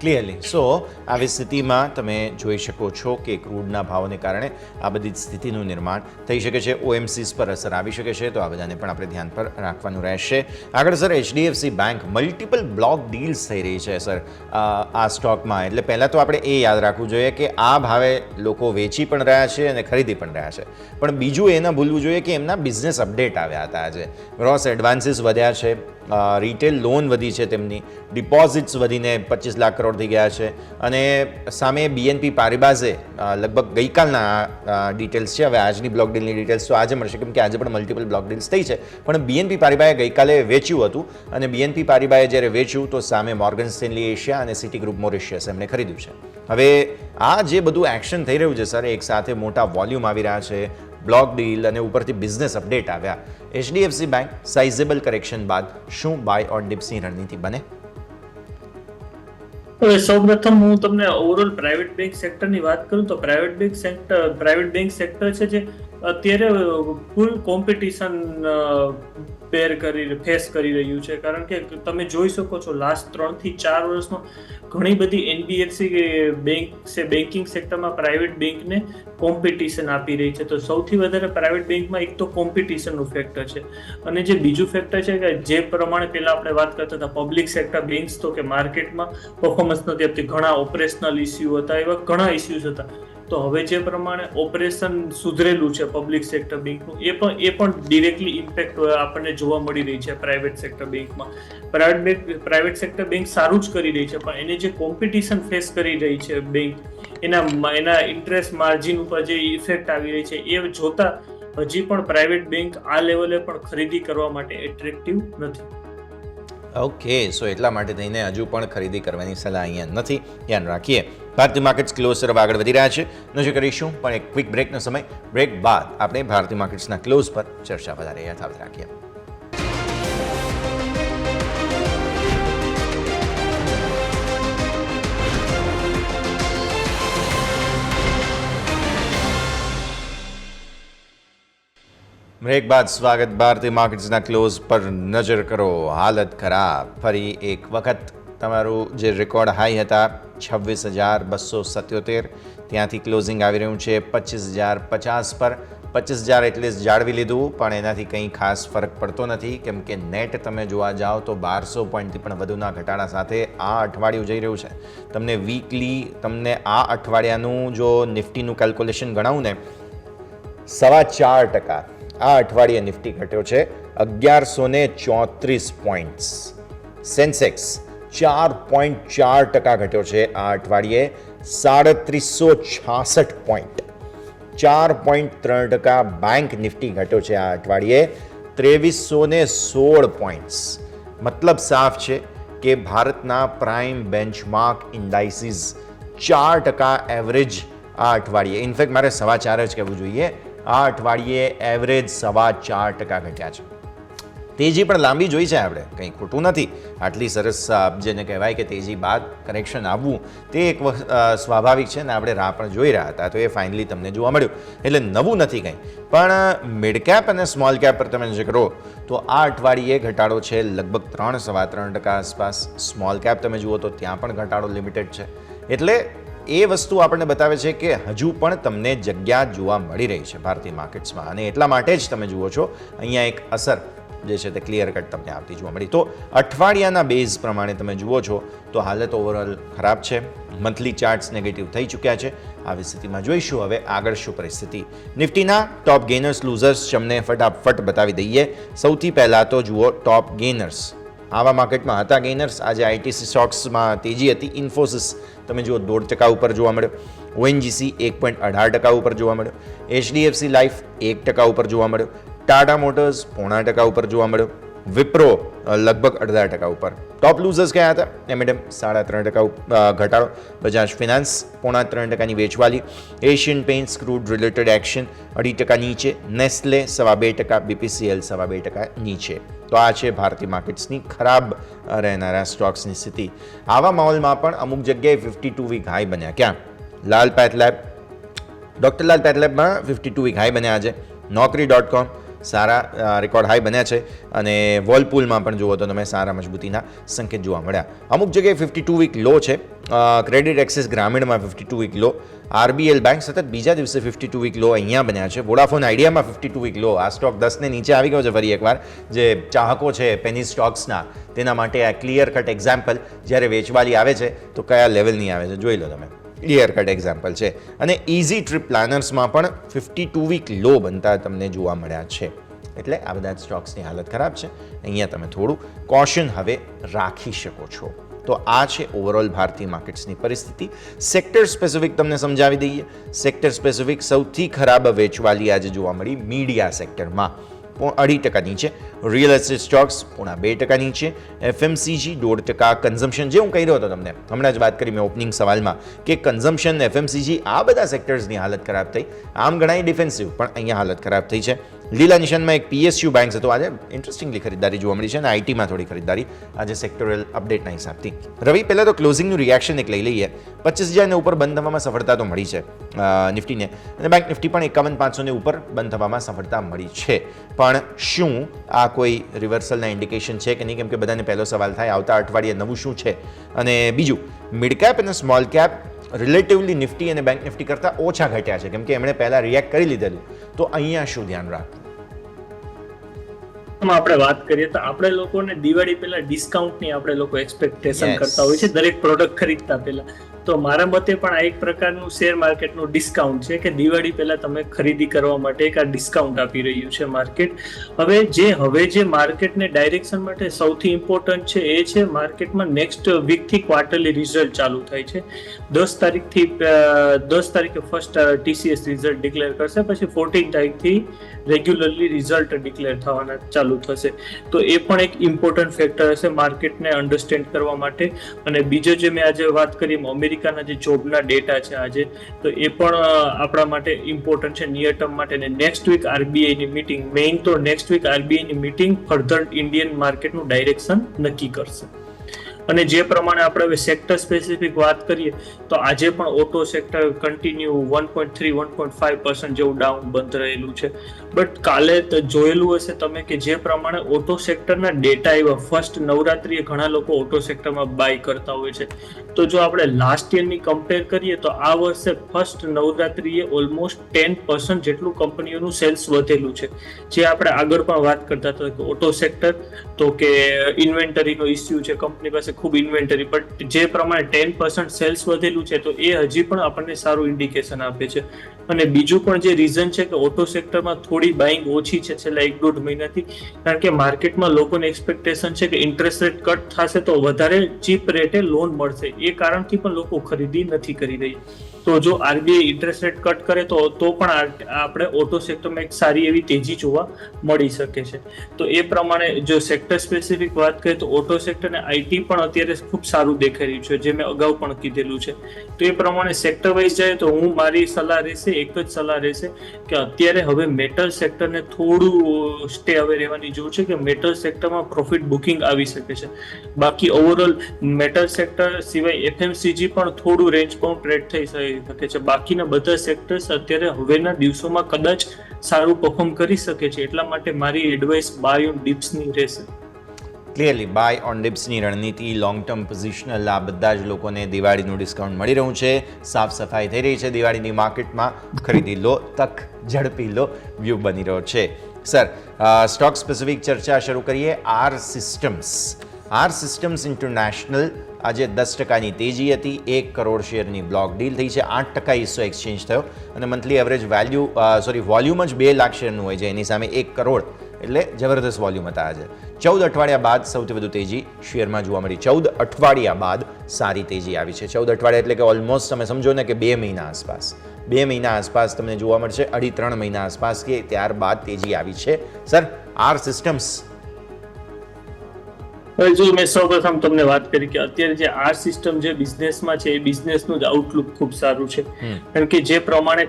ક્લિયરલી. સો આવી સ્થિતિમાં તમે જોઈ શકો છો કે ક્રૂડના ભાવને કારણે આ બધી સ્થિતિનું નિર્માણ થઈ શકે છે. OMCs પર અસર આવી શકે છે, તો આ બધાને પણ આપણે ધ્યાન પર રાખવાનું રહેશે. આગળ sir, HDFC bank multiple block deals થઈ રહી છે સર આ સ્ટોકમાં. એટલે પહેલાં તો આપણે એ યાદ રાખવું જોઈએ કે આ ભાવે લોકો વેચી પણ રહ્યા છે અને ખરીદી પણ રહ્યા છે. પણ બીજું એ ન ભૂલવું જોઈએ કે એમના બિઝનેસ અપડેટ આવ્યા હતા આજે. ગ્રોસ એડવાન્સીસ વધ્યા છે, રિટેલ લોન વધી છે, તેમની ડિપોઝિટ્સ વધીને 25 લાખ કરોડ થઈ ગયા છે. અને સામે BNP પારિબાઝે લગભગ ગઈકાલના ડિટેલ્સ છે, હવે આજની બ્લોક ડીલની ડિટેલ્સ તો આજે મળશે કેમ કે આજે પણ મલ્ટિપલ બ્લોક ડીલ્સ થઈ છે. પણ BNP પારિબાએ ગઈકાલે વેચ્યું હતું અને BNP પારિબાએ જ્યારે વેચ્યું તો સામે મોર્ગન સ્ટેનલી એશિયા અને સિટી ગ્રુપ મોરિશિયસ એમણે ખરીદ્યું છે. હવે આ જે બધું એક્શન થઈ રહ્યું છે સર, એક સાથે મોટા વોલ્યુમ આવી રહ્યા છે, બ્લોક ડીલ અને ઉપરથી બિઝનેસ અપડેટ આવ્યા. HDFC બેંક સાઇઝેબલ કરેક્શન બાદ શું બાય ઓર ડિપ્સની રણનીતિ બને? હવે સૌપ્રથમ હું તમને ઓવરઓલ પ્રાઇવેટ બેંક સેક્ટરની વાત કરું તો પ્રાઇવેટ બેંક સેક્ટર છે જે અત્યારે ફૂલ કોમ્પિટિશન ફેસ કરી રહ્યું છે. કારણ કે તમે જોઈ શકો છો લાસ્ટ 3 થી 4 વર્ષમાં ઘણી બધી NBFC બેંક છે બેન્કિંગ સેક્ટરમાં પ્રાઇવેટ બેંકને કોમ્પિટિશન આપી રહી છે. તો સૌથી વધારે પ્રાઇવેટ બેંકમાં એક તો કોમ્પિટિશનનું ફેક્ટર છે, અને જે બીજું ફેક્ટર છે કે જે પ્રમાણે પહેલા આપણે વાત કરતા હતા પબ્લિક સેક્ટર બેંક્સ તો કે માર્કેટમાં પરફોર્મન્સ નથી આપતી, ઘણા ઓપરેશનલ ઇસ્યુ હતા, એવા ઘણા ઇસ્યુઝ હતા. તો હવે જે પ્રમાણે ઓપરેશન સુધરેલું છે પબ્લિક સેક્ટર બેંકનું એ પણ ડિરેક્ટલી ઇમ્પેક્ટ આપણને જોવા મળી રહી છે પ્રાઇવેટ સેક્ટર બેંકમાં. પ્રાઇવેટ સેક્ટર બેંક સારું જ કરી રહી છે, પણ એને જે કોમ્પિટિશન ફેસ કરી રહી છે બેંક, એના ઇન્ટરેસ્ટ માર્જિન ઉપર જે ઇફેક્ટ આવી રહી છે એ જોતા હજી પણ પ્રાઇવેટ બેંક આ લેવલે પણ ખરીદી કરવા માટે એટ્રેક્ટિવ નથી. ઓકે, સો એટલા માટે થઈને હજુ પણ ખરીદી કરવાની સલાહ અહીંયા નથી. ધ્યાન રાખીએ. ભારતીય માર્કેટ્સ ક્લોઝ તરફ આગળ વધી રહ્યા છે. નજર કરીશું પણ એક ક્વિક બ્રેકનો સમય. બ્રેક બાદ આપણે ભારતીય માર્કેટ્સના ક્લોઝ પર ચર્ચા વધારે યથાવત રાખીએ. બ્રેક બાદ સ્વાગત. ભારતીય માર્કેટ્સના ક્લોઝ પર નજર કરો. હાલત ખરાબ. ફરી એક વખત તમારું જે રેકોર્ડ હાઈ હતા 26,277, ત્યાંથી ક્લોઝિંગ આવી રહ્યું છે 25,050 પર. 25,000 એટલે જાળવી લીધું, પણ એનાથી કંઈ ખાસ ફરક પડતો નથી કેમ કે નેટ તમે જોવા જાઓ તો 1200 પોઈન્ટથી પણ વધુના ઘટાડા સાથે આ અઠવાડિયું જઈ રહ્યું છે. તમને આ અઠવાડિયાનું જો નિફ્ટીનું કેલ્ક્યુલેશન ગણાવું ને 4.25%. આ અઠવાડિયે નિફ્ટી ઘટ્યો છે 1134 પોઈન્ટ્સ. સેન્સેક્સ 4.4% ઘટ્યો છે આ અઠવાડિયે 3766 પોઈન્ટ. 4.3% બેંક નિફ્ટી ઘટ્યો છે આ અઠવાડિયે 2316 પોઈન્ટ્સ. મતલબ સાફ છે કે ભારતના પ્રાઇમ બેન્ચમાર્ક ઇન્ડાઇસીસ 4% એવરેજ આ અઠવાડિયે, ઇનફેક્ટ મારે 4.25 જ કહેવું જોઈએ, આ અઠવાડિયે એવરેજ 4.25% ઘટ્યા છે. તેજી પણ લાંબી જોઈ છે આપણે, કંઈ ખોટું નથી. આટલી સરસ જેને કહેવાય કે તેજી બાદ કરેક્શન આવવું તે એક સ્વાભાવિક છે ને આપણે રાહ પણ જોઈ રહ્યા હતા, તો એ ફાઇનલી તમને જોવા મળ્યું. એટલે નવું નથી કંઈ. પણ મિડ કેપ અને સ્મોલ કેપ પર તમે જે કરો તો આ અઠવાડિયે ઘટાડો છે લગભગ 3-3.25% આસપાસ. સ્મોલ કેપ તમે જુઓ તો ત્યાં પણ ઘટાડો લિમિટેડ છે. એટલે એ વસ્તુ આપણને બતાવે છે કે હજુ પણ તમને જગ્યા જોવા મળી રહી છે ભારતીય માર્કેટ્સમાં, અને એટલા માટે જ તમે જુઓ છો અહીંયા એક અસર જે છે તે ક્લિયર કટ તમને આવતી જોવા મળી. તો અઠવાડિયાના બેઝ પ્રમાણે તમે જુઓ છો તો હાલત ઓવરઓલ ખરાબ છે. મંથલી ચાર્ટ્સ નેગેટિવ થઈ ચૂક્યા છે. આવી સ્થિતિમાં જોઈશું હવે આગળ શું પરિસ્થિતિ. નિફ્ટીના ટોપ ગેનર્સ લૂઝર્સ તમને ફટાફટ બતાવી દઈએ. સૌથી પહેલાં તો જુઓ ટોપ ગેનર્સ. આવા માર્કેટમાં હતા ગેનર્સ. આજે ITC સ્ટોક્સમાં તેજી હતી. ઇન્ફોસિસ તમે જુઓ 1.5% ઉપર જોવા મળ્યો. ONGC 1.18% ઉપર જોવા મળ્યો. HDFC લાઈફ 1% ઉપર જોવા મળ્યો. ટાટા મોટર્સ 0.5% ઉપર જોવા મળ્યો. વિપ્રો લગભગ 0.5% ઉપર. ટોપ લૂઝર્સ કયા હતા? M&M 3.5% ઘટાડો. બજાજ ફિનાન્સ 0.3%ની વેચવાલી. Asian Paints crude related action 0.5% નીચે. નેસ્લે 2.5%. BPCL 2.5% નીચે. તો આ છે ભારતીય માર્કેટ્સની ખરાબ રહેનારા સ્ટોક્સની સ્થિતિ. આવા માહોલમાં પણ અમુક જગ્યાએ 52 વીક હાઈ બન્યા. ક્યાં? લાલ પેથલેબ, ડૉક્ટર લાલ પેથલેબમાં 52 વીક હાઈ બન્યા આજે. Naukri.com સારા રેકોર્ડ હાઈ બન્યા છે અને વર્લપૂલમાં પણ જુઓ તો તમે સારા મજબૂતીના સંકેત જોવા મળ્યા. અમુક જગ્યાએ 52 વીક લો છે. ક્રેડિટ એક્સિસ ગ્રામીણમાં 52 વીક લો, RBL બેંક સતત બીજા દિવસે 52 વીક લો અહીંયા બન્યા છે. વોડાફોન આઈડિયામાં 52 વીક લો. આ સ્ટોક 10ને નીચે આવી ગયો છે ફરી એકવાર. જે ચાહકો છે પેની સ્ટોક્સના તેના માટે આ ક્લિયર કટ એક્ઝામ્પલ જ્યારે વેચવાલી આવે છે તો કયા લેવલની આવે છે જોઈ લો તમે. ક્લિયર કટ એક્ઝામ્પલ છે. અને ઇઝી ટ્રીપ પ્લાનર્સમાં પણ 52 વીક લો બનતા તમને જોવા મળ્યા છે. એટલે આ બધા જ સ્ટોક્સની હાલત ખરાબ છે. અહીંયા તમે થોડું કોશન હવે રાખી શકો છો. તો આ છે ઓવરઓલ ભારતીય માર્કેટ્સની પરિસ્થિતિ. સેક્ટર સ્પેસિફિક તમને સમજાવી દઈએ. સેક્ટર સ્પેસિફિક સૌથી ખરાબ વેચવાલી આજે જોવા મળી મીડિયા સેક્ટરમાં 2.5% નીચે, રિયલ એસ્ટેટ સ્ટોક્સ 2.5% નીચે, FMCG 1.5%, કન્ઝમ્પશન જે હું કહી રહ્યો હતો તમને હમણાં જ વાત કરી મેં ઓપનિંગ સવાલમાં કે કન્ઝમ્પશન, FMCG આ બધા સેક્ટર્સની હાલત ખરાબ થઈ. આમ ગણાય ડિફેન્સિવ પણ અહીંયા હાલત ખરાબ થઈ છે. લીલા નિશાનમાં એક PSU બેંક હતો. આજે ઇન્ટરેસ્ટિંગલી ખરીદારી જોવા મળી છે અને આઈટીમાં થોડી ખરીદારી આજે સેક્ટોરલ અપડેટના હિસાબથી. રવિ, પહેલાં તો ક્લોઝિંગનું રિએક્શન એક લઈ લઈએ. 25,000 ઉપર બંધ થવામાં સફળતા તો મળી છે નિફ્ટીને, અને બેંક નિફ્ટી પણ 51,500 ઉપર બંધ થવામાં સફળતા મળી છે. પણ શું આ કોઈ રિવર્સલના ઇન્ડિકેશન છે કે નહીં? કેમ કે બધાને પહેલો સવાલ થાય આવતા અઠવાડિયે નવું શું છે. અને બીજું, મિડ કેપ અને સ્મોલ કેપ રિલેટિવલી નિફ્ટી અને બેંક નિફ્ટી કરતાં ઓછા ઘટ્યા છે કેમ કે એમણે પહેલાં રિએક્ટ કરી લીધેલું. તો અહીંયા શું ધ્યાન રાખવું? આપણે વાત કરીએ તો આપણે લોકોને દિવાળી પહેલા ડિસ્કાઉન્ટની આપણે લોકો એક્સપેક્ટેશન કરતા હોય છે દરેક પ્રોડક્ટ ખરીદતા પહેલા. તો મારા મતે પણ આ એક પ્રકારનું શેર માર્કેટનું ડિસ્કાઉન્ટ છે કે દિવાળી પહેલા તમે ખરીદી કરવા માટે એક આ ડિસ્કાઉન્ટ આપી રહ્યું છે માર્કેટ. હવે જે માર્કેટને ડાયરેક્શન માટે સૌથી ઇમ્પોર્ટન્ટ છે એ છે માર્કેટમાં નેક્સ્ટ વીકથી ક્વાર્ટરલી રિઝલ્ટ ચાલુ થાય છે. 10 તારીખે ફર્સ્ટ TCS રિઝલ્ટ ડિક્લેર કરશે, પછી 14 તારીખથી રેગ્યુલરલી રિઝલ્ટ ડિક્લેર થવાના ચાલુ થશે. તો એ પણ એક ઇમ્પોર્ટન્ટ ફેક્ટર હશે માર્કેટને અન્ડરસ્ટેન્ડ કરવા માટે. અને બીજો જે મેં આજે વાત કરી અમેરિકાના જે જોબના ડેટા છે આજે, તો એ પણ આપણા માટે ઇમ્પોર્ટન્ટ છે નિયર ટર્મ માટે. અને નેક્સ્ટ વીક RBIની મીટિંગ, મેઇન તો નેક્સ્ટ વીક RBIની મીટિંગ ફર્ધર ઇન્ડિયન માર્કેટનું ડાયરેક્શન નક્કી કરશે. અને જે પ્રમાણે આપણે હવે સેક્ટર સ્પેસિફિક વાત કરીએ તો આજે પણ ઓટો સેક્ટર કન્ટિન્યુ 1.3-1.5% જેવું ડાઉન બંધ રહેલું છે. બટ કાલે જોયેલું હશે તમે કે જે પ્રમાણે ઓટો સેક્ટરના ડેટા આવ્યા, ફર્સ્ટ નવરાત્રીએ ઘણા લોકો ઓટો સેક્ટરમાં બાય કરતા હોય છે. તો જો આપણે લાસ્ટ યરની કમ્પેર કરીએ તો આ વર્ષે ફર્સ્ટ નવરાત્રીએ ઓલમોસ્ટ 10% જેટલું કંપનીઓનું સેલ્સ વધેલું છે. જે આપણે આગળ પણ વાત કરતા હતા કે ઓટો સેક્ટર તો કે ઇન્વેન્ટરીનો ઇસ્યુ છે, કંપની પાસે ખૂબ ઇન્વેન્ટરી, બટ જે પ્રમાણે 10% સેલ્સ વધેલું છે તો એ હજી પણ આપણને સારું ઇન્ડિકેશન આપે છે. અને બીજું પણ જે રીઝન છે કે ઓટો સેક્ટરમાં થોડી બાઇંગ ઓછી છે છેલ્લા 1-1.5 મહિનાથી, કારણ કે માર્કેટમાં લોકોને એક્સપેક્ટેશન છે કે ઇન્ટરેસ્ટ રેટ કટ થશે તો વધારે ચીપ રેટે લોન મળશે. એ કારણથી પણ લોકો ખરીદી નથી કરી રહી. તો જો RBI ઇન્ટરેસ્ટ રેટ કટ કરે તો પણ આપણે ઓટો સેક્ટરમાં એક સારી એવી તેજી જોવા મળી શકે છે. તો એ પ્રમાણે જો સેક્ટર સ્પેસિફિક વાત કરીએ તો ઓટો સેક્ટર અને IT પણ અત્યારે ખૂબ સારું દેખાઈ રહ્યું છે, જે મેં અગાઉ પણ કીધેલું છે. તો એ પ્રમાણે સેક્ટર વાઇઝ જાય તો મારી સલાહ રહેશે, એક જ સલાહ રહેશે કે અત્યારે હવે મેટલ સેક્ટરને થોડું સ્ટે હવે રહેવાની જરૂર છે કે મેટલ સેક્ટરમાં પ્રોફિટ બુકિંગ આવી શકે છે. બાકી ઓવરઓલ મેટલ સેક્ટર સિવાય FMCG પણ થોડું રેન્જ બાઉન્ડ ટ્રેડ થઈ શકે છે. બાકીના બધા સેક્ટર્સ અત્યારે હવેના દિવસોમાં કદાચ સારું પરફોર્મ કરી શકે છે. એટલા માટે મારી એડવાઇસ બાય ઓન ડિપ્સની રહેશે. ક્લિયરલી બાય ઓન ડિપ્સની રણનીતિ, લોંગ ટર્મ પોઝિશનલ, આ બધા જ લોકોને દિવાળીનું ડિસ્કાઉન્ટ મળી રહ્યું છે. સાફ સફાઈ થઈ રહી છે દિવાળીની માર્કેટમાં. ખરીદી લો, તક ઝડપી લો, વ્યૂ બની રહ્યો છે. સર, સ્ટોક સ્પેસિફિક ચર્ચા શરૂ કરીએ. આર સિસ્ટમ્સ ઇન્ટરનેશનલ આજે 10%ની તેજી હતી. 1 કરોડ શેરની બ્લોક ડીલ થઈ છે. 8% હિસ્સો એક્સચેન્જ થયો અને મંથલી એવરેજ વોલ્યુમ જ 2 લાખ શેરનું હોય છે, એની સામે 1 કરોડ એટલે જબરદસ્ત વોલ્યુમ હતા આજે. 14 અઠવાડિયા બાદ સૌથી વધુ તેજી શેરમાં જોવા મળી. 14 અઠવાડિયા બાદ સારી તેજી આવી છે. 14 અઠવાડિયા એટલે કે ઓલમોસ્ટ તમે સમજો ને કે 2 મહિના આસપાસ. 2 મહિના આસપાસ તમને જોવા મળશે, 2.5-3 મહિના આસપાસ કે ત્યારબાદ તેજી આવી છે. સર, આર સિસ્ટમ્સ હવે જો મેં સૌપ્રથમ તમને વાત કરી કે અત્યારે જે આ સિસ્ટમ જે બિઝનેસમાં છે એ બિઝનેસનું જ આઉટલુક ખૂબ સારું છે, કારણ કે જે પ્રમાણે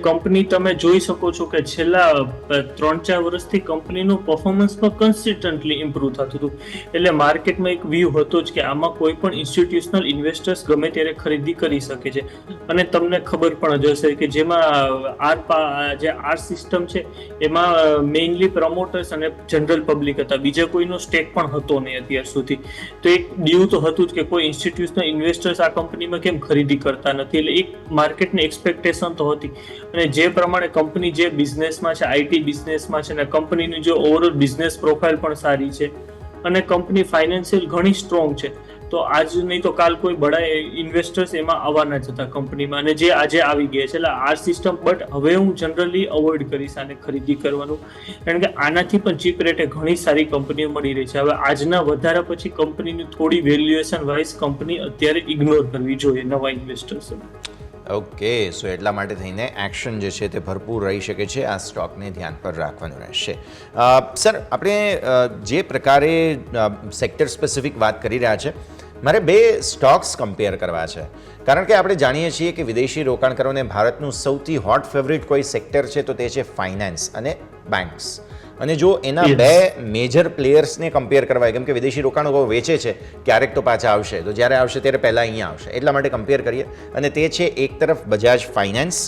કંપની તમે જોઈ શકો છો કે છેલ્લા 3-4 વર્ષથી કંપનીનું પરફોર્મન્સ પણ કન્સિસ્ટન્ટલી ઇમ્પ્રુવ થતું હતું. એટલે માર્કેટમાં એક વ્યૂ હતો જ કે આમાં કોઈ પણ ઇન્સ્ટિટ્યુશનલ ઇન્વેસ્ટર્સ ગમે ત્યારે ખરીદી કરી શકે છે. અને તમને ખબર પણ જ હશે કે જેમાં જે આર સિસ્ટમ છે એમાં મેઇનલી પ્રમોટર્સ અને જનરલ પબ્લિક હતા, બીજા કોઈનો સ્ટેક પણ હતો નહીં અત્યાર સુધી. તો એક ડ્યુ તો હતું જ કે કોઈ ઇન્સ્ટિટ્યુશનલ ઇન્વેસ્ટર્સ આ કંપનીમાં કેમ ખરીદી કરતા નથી, એટલે એક માર્કેટની એક્સપેક્ટેશન તો હતી. અને જે પ્રમાણે કંપની જે બિઝનેસમાં છે, આઈટી બિઝનેસમાં છે, અને કંપનીની જે ઓવરઓલ બિઝનેસ પ્રોફાઇલ પણ સારી છે અને કંપની ફાઇનાન્શિયલ ઘણી સ્ટ્રોંગ છે, તો આજ નહીં તો કાલ કોઈ બડા ઇન્વેસ્ટર્સ એમાં આવવાના જ હતા કંપનીમાં, અને જે આજે આવી ગયા છે. એટલે આ સિસ્ટમ બટ હવે હું જનરલી અવોઇડ કરીશ આને ખરીદી કરવાનું, કારણ કે આનાથી પણ ચીપ રેટે ઘણી સારી કંપનીઓ મળી રહી છે. હવે આજના વધારા પછી કંપનીની થોડી વેલ્યુએશન વાઇઝ કંપની અત્યારે ઇગ્નોર કરવી જોઈએ નવા ઇન્વેસ્ટર્સ. ઓકે, સો એટલા માટે થઈને એક્શન જે છે તે ભરપૂર રહી શકે છે, આ સ્ટોકને ધ્યાન પર રાખવાનું રહેશે. સર, આપણે જે પ્રકારે સેક્ટર સ્પેસિફિક વાત કરી રહ્યા છે, મારે બે સ્ટોક્સ કમ્પેર કરવા છે, કારણ કે આપણે જાણીએ છીએ કે વિદેશી રોકાણકારોને ભારતનું સૌથી હોટ ફેવરિટ કોઈ સેક્ટર છે તો તે છે ફાઇનાન્સ અને બેન્ક્સ. અને જો એના બે મેજર પ્લેયર્સને કમ્પેર કરવા, કેમ કે વિદેશી રોકાણો વેચે છે, ક્યારેક તો પાછા આવશે, તો જ્યારે આવશે ત્યારે પહેલાં અહીંયા આવશે, એટલા માટે કમ્પેર કરીએ. અને તે છે એક તરફ બજાજ ફાઇનાન્સ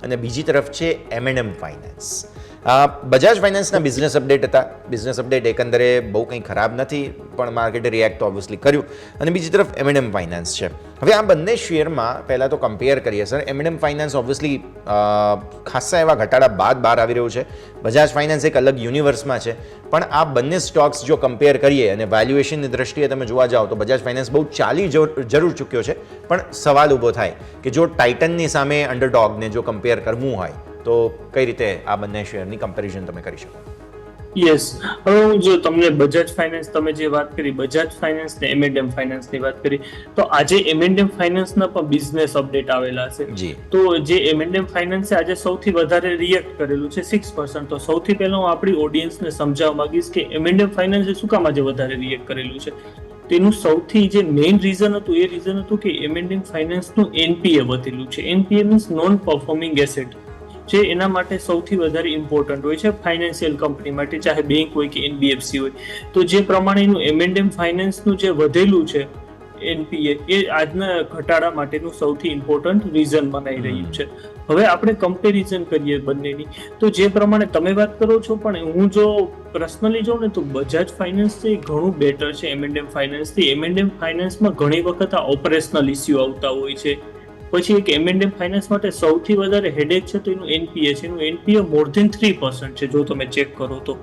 અને બીજી તરફ છે M&M ફાઇનાન્સ. બજાજ ફાઇનાન્સના બિઝનેસ અપડેટ હતા. બિઝનેસ અપડેટ એકંદરે બહુ કંઈ ખરાબ નથી, પણ માર્કેટે રિએક્ટ તો ઓબ્વિયસલી કર્યું. અને બીજી તરફ M&M ફાઇનાન્સ છે. હવે આ બંને શેરમાં પહેલાં તો કમ્પેર કરીએ સર. M&M ફાઇનાન્સ ઓબ્વિયસલી ખાસા એવા ઘટાડા બાદ બહાર આવી રહ્યું છે. બજાજ ફાઇનાન્સ એક અલગ યુનિવર્સમાં છે, પણ આ બંને સ્ટોક્સ જો કમ્પેર કરીએ અને વેલ્યુએશનની દ્રષ્ટિએ તમે જોવા જાઓ તો બજાજ ફાઇનાન્સ બહુ ચાલી જરૂર ચૂક્યો છે, પણ સવાલ ઊભો થાય કે જો ટાઇટનની સામે અંડરડોગને જો કમ્પેર કરવું હોય તો કઈ રીતે આ બંને શેરની કમ્પેરિઝન તમે કરી શકો? યસ, હવે હું જો તમને બજાજ ફાઇનાન્સ, તમે જે વાત કરી બજાજ ફાઇનાન્સ ને M&M ફાઇનાન્સની વાત કરી, તો આજે M&M ફાઇનાન્સના પણ બિઝનેસ અપડેટ આવેલા છે. તો જે M&M ફાઇનાન્સે આજે સૌથી વધારે રિએક્ટ કરેલું છે 6%. તો સૌથી પહેલા હું આપણી ઓડિયન્સને સમજાવવા માંગીશ કે M&M ફાઇનાન્સે શું કામ આજે વધારે રિએક્ટ કરેલું છે. તેનું સૌથી જે મેઇન રીઝન હતું એ રીઝન હતું કે M&M ફાઇનાન્સનું NPA વધેલું છે. NPA means non performing asset, જે એના માટે સૌથી વધારે ઇમ્પોર્ટન્ટ હોય છે ફાઇનાન્શિયલ કંપની માટે, ચાહે બેંક હોય કે NBFC હોય. તો જે પ્રમાણે એનું M&M ફાઇનાન્સનું જે વધેલું છે NPA, એ આજના ઘટાડા માટેનું સૌથી ઇમ્પોર્ટન્ટ રીઝન બનાવી રહ્યું છે. હવે આપણે કમ્પેરિઝન કરીએ બંનેની, તો જે પ્રમાણે તમે વાત કરો છો, પણ હું જો પર્સનલી જોઉં ને તો બજાજ ફાઇનાન્સ ઘણું બેટર છે M&M ફાઇનાન્સથી. M&M ફાઇનાન્સમાં ઘણી વખત આ ઓપરેશનલ ઇસ્યુ આવતા હોય છે. પછી એક M&M ફાઇનાન્સ માટે સૌથી વધારે હેડેક છે તો એનું NPA છે. એનું NPA મોર ધેન 3% છે જો તમે ચેક કરો તો.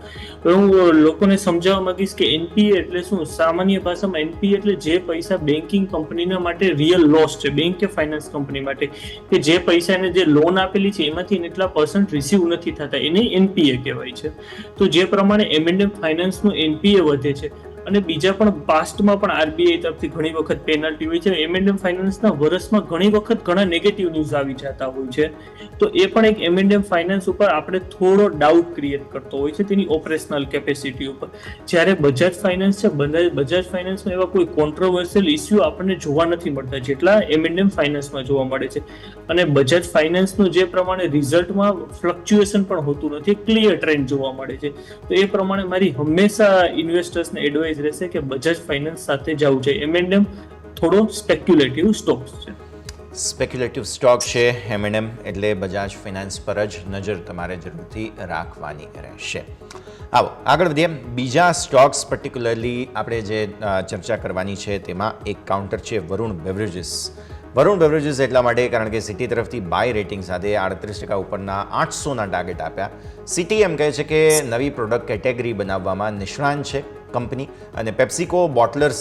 હું લોકોને સમજાવવા માંગીશ કે NPA એટલે શું. સામાન્ય ભાષામાં NPA એટલે જે પૈસા બેન્કિંગ કંપનીના માટે રિયલ લોસ છે, બેંક કે ફાઇનાન્સ કંપની માટે, કે જે પૈસા એને જે લોન આપેલી છે એમાંથી એટલા % રિસીવ નથી થતા, એને NPA કહેવાય છે. તો જે પ્રમાણે M&M ફાઇનાન્સનું NPA વધે છે, અને બીજા પણ પાસ્ટમાં પણ RBI તરફથી ઘણી વખત પેનલ્ટી હોય છે. M&M ફાઇનાન્સના વર્ષમાં ઘણી વખત ઘણા નેગેટિવ ન્યૂઝ આવી જતા હોય છે. તો એ પણ એક M&M ફાઇનાન્સ ઉપર આપણે થોડો ડાઉટ ક્રિએટ કરતો હોય છે તેની ઓપરેશનલ કેપેસિટી ઉપર. જ્યારે બજાજ ફાઇનાન્સ છે, બજાજ ફાઇનાન્સમાં એવા કોઈ કોન્ટ્રોવર્સિયલ ઇસ્યુ આપણને જોવા નથી મળતા જેટલા M&M ફાઇનાન્સમાં જોવા મળે છે. અને બજાજ ફાઇનાન્સનું જે પ્રમાણે રિઝલ્ટમાં ફ્લક્ચ્યુએશન પણ હોતું નથી, ક્લિયર ટ્રેન્ડ જોવા મળે છે. તો એ પ્રમાણે મારી હંમેશા ઇન્વેસ્ટર્સને એડવાઇસ રહેશે કે બજાજ ફાઇનાન્સ સાથે જવું છે. M&M થોડો સ્પેક્યુલેટિવ સ્ટોક છે. સ્પેક્યુલેટિવ સ્ટોક છે M&M, એટલે બજાજ ફાઇનાન્સ પર જ નજર તમારે જરૂરથી રાખવાની રહેશે. આવો આગળ વધીએ. બીજા સ્ટોક્સ પર્ટિક્યુલરલી આપણે જે ચર્ચા કરવાની છે તેમાં એક કાઉન્ટર છે વરુણ બેવરેજીસ. વરુણ બેવરેજીસ એટલા માટે કારણ કે સિટી તરફથી બાય રેટિંગ સાથે 38% ઉપરના 800ના ટાર્ગેટ આપ્યા. સિટી એમ કહે છે કે નવી પ્રોડક્ટ કેટેગરી બનાવવામાં નિષ્ણાંત છે કંપની, અને પેપ્સિકો બોટલર્સ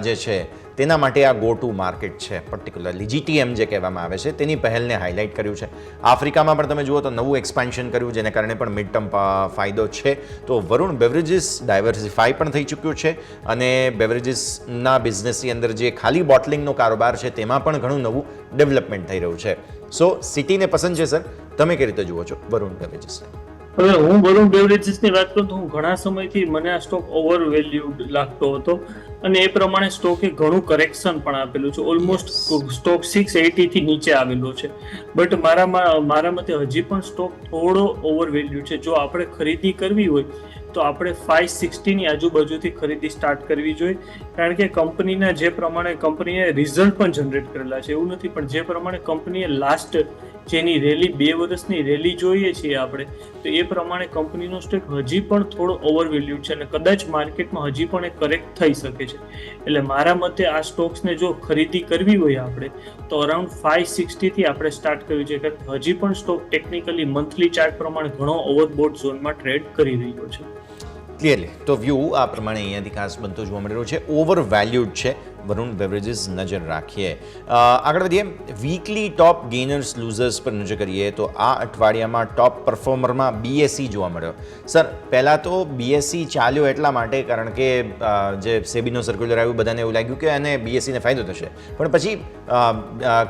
જે છે તેના માટે આ ગો ટુ માર્કેટ છે. પર્ટિક્યુલરલી GTM જે કહેવામાં આવે છે તેની પહેલને હાઇલાઇટ કર્યું છે. આફ્રિકામાં પણ તમે જુઓ તો નવું એક્સપાન્શન કર્યું, જેને કારણે પણ મિડ ટર્મ ફાયદો છે. તો વરુણ બેવરેજીસ ડાયવર્સિફાઈ પણ થઈ ચૂક્યું છે, અને બેવરેજીસના બિઝનેસની અંદર જે ખાલી બોટલિંગનો કારોબાર છે તેમાં પણ ઘણું નવું ડેવલપમેન્ટ થઈ રહ્યું છે. સો સિટીને પસંદ છે સર, તમે કઈ રીતે જુઓ છો વરુણ બેવરેજીસને? હવે હું વરુણ બેવરેજીસની વાત કરું તો હું ઘણા સમયથી મને આ સ્ટોક ઓવર વેલ્યુડ લાગતો હતો અને એ પ્રમાણે સ્ટોકે ઘણું કરેક્શન પણ આપેલું છે. ઓલમોસ્ટ સ્ટોક 680 થી નીચે આવેલો છે. બટ મારા મતે હજી પણ સ્ટોક થોડો ઓવર વેલ્યુ છે. જો આપણે ખરીદી કરવી હોય તો આપણે 560 ની આજુબાજુથી ખરીદી સ્ટાર્ટ કરવી જોઈએ, કારણ કે કંપનીના જે પ્રમાણે કંપનીએ રિઝલ્ટ પણ જનરેટ કરેલા છે, એવું નથી, પણ જે પ્રમાણે કંપનીએ લાસ્ટ જેની રેલી 2 વર્ષની રેલી જોઈએ છીએ આપણે, તો એ પ્રમાણે કંપનીનો સ્ટોક હજી પણ થોડો ઓવર વેલ્યુડ છે અને કદાચ માર્કેટમાં હજી પણ એ કરેક્ટ થઈ શકે છે. એટલે મારા મતે આ સ્ટોક્સને જો ખરીદી કરવી હોય આપણે તો અરાઉન્ડ 560 થી આપણે સ્ટાર્ટ કરવી જોઈએ, કારણ કે હજી પણ સ્ટોક ટેકનિકલી મંથલી ચાર્ટ પ્રમાણે ઘણો ઓવરબોટ ઝોનમાં ટ્રેડ કરી રહ્યો છે. ક્લિયરલી તો વ્યૂ આ પ્રમાણે અહીંયાથી ખાસ બનતો જોવા મળી રહ્યો છે. ઓવર વેલ્યુડ છે. વરુણ બેવરેજીસ નજર રાખીએ. આગળ વધીએ. વીકલી ટોપ ગેનર્સ લૂઝર્સ પર નજર કરીએ તો આ અઠવાડિયામાં ટોપ પરફોર્મરમાં બીએસઈ જોવા મળ્યો. સર, પહેલાં તો બીએસઈ ચાલ્યો એટલા માટે કારણ કે જે સેબીનો સર્ક્યુલર આવ્યું બધાને એવું લાગ્યું કે આને બીએસઈને ફાયદો થશે, પણ પછી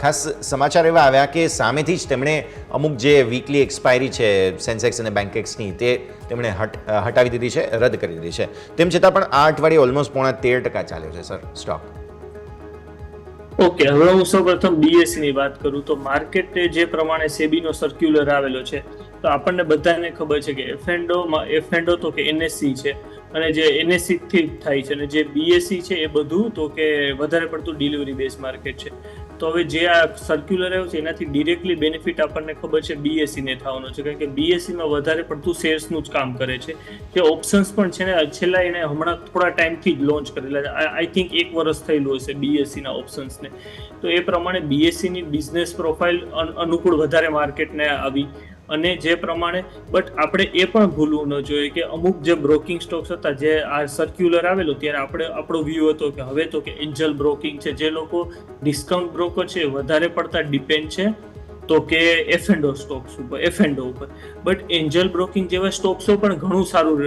ખાસ સમાચાર એવા આવ્યા કે સામેથી જ તેમણે અમુક જે વીકલી એક્સપાયરી છે સેન્સેક્સ અને બેન્કેક્સની તે તેમણે હટાવી દીધી છે, રદ કરી દીધી છે. તેમ છતાં પણ આ અઠવાડિયે ઓલમોસ્ટ 13% ચાલ્યો છે સર સ્ટોક. ઓકે, હવે હું સૌપ્રથમ બીએસસી ની વાત કરું તો માર્કેટ જે પ્રમાણે સેબીનો સર્ક્યુલર આવેલો છે તો આપણને બધાને ખબર છે કે એફએન્ડો તો કે એનએસસી છે અને જે એનએસસી થી થાય છે અને જે બીએસસી છે એ બધું તો કે વધારે પડતું ડિલિવરી બેઝ માર્કેટ છે. તો હવે જે આ સર્ક્યુલર આવ્યું છે એનાથી ડિરેક્ટલી બેનિફિટ આપણને ખબર છે બીએસસી ને થવાનો છે, કારણ કે બીએસસીમાં વધારે પડતું શેર્સનું જ કામ કરે છે. જે ઓપ્શન્સ પણ છે ને છેલ્લા એને હમણાં થોડા ટાઈમથી જ લોન્ચ કરેલા છે. આઈ થિંક 1 વર્ષ થયેલું હશે બીએસસીના ઓપ્શન્સને. તો એ પ્રમાણે બીએસસીની બિઝનેસ પ્રોફાઇલ અનુકૂળ વધારે માર્કેટને આવી અને જે પ્રમાણે બટ આપણે એ પણ ભૂલવું ન જોઈએ કે અમુક જે બ્રોકિંગ સ્ટોક્સ હતા જે આ સર્ક્યુલર આવેલો ત્યારે આપણો વ્યૂ હતો કે હવે તો કે એન્જલ બ્રોકિંગ છે, જે લોકો ડિસ્કાઉન્ટ બ્રોકર છે વધારે પડતા ડિપેન્ડ છે તો કે એફએન્ડો સ્ટોક્સ ઉપર, એફએન્ડો ઉપર. બટ એન્જલ બ્રોકિંગ જેવા સ્ટોક્સો પણ ઘણું સારું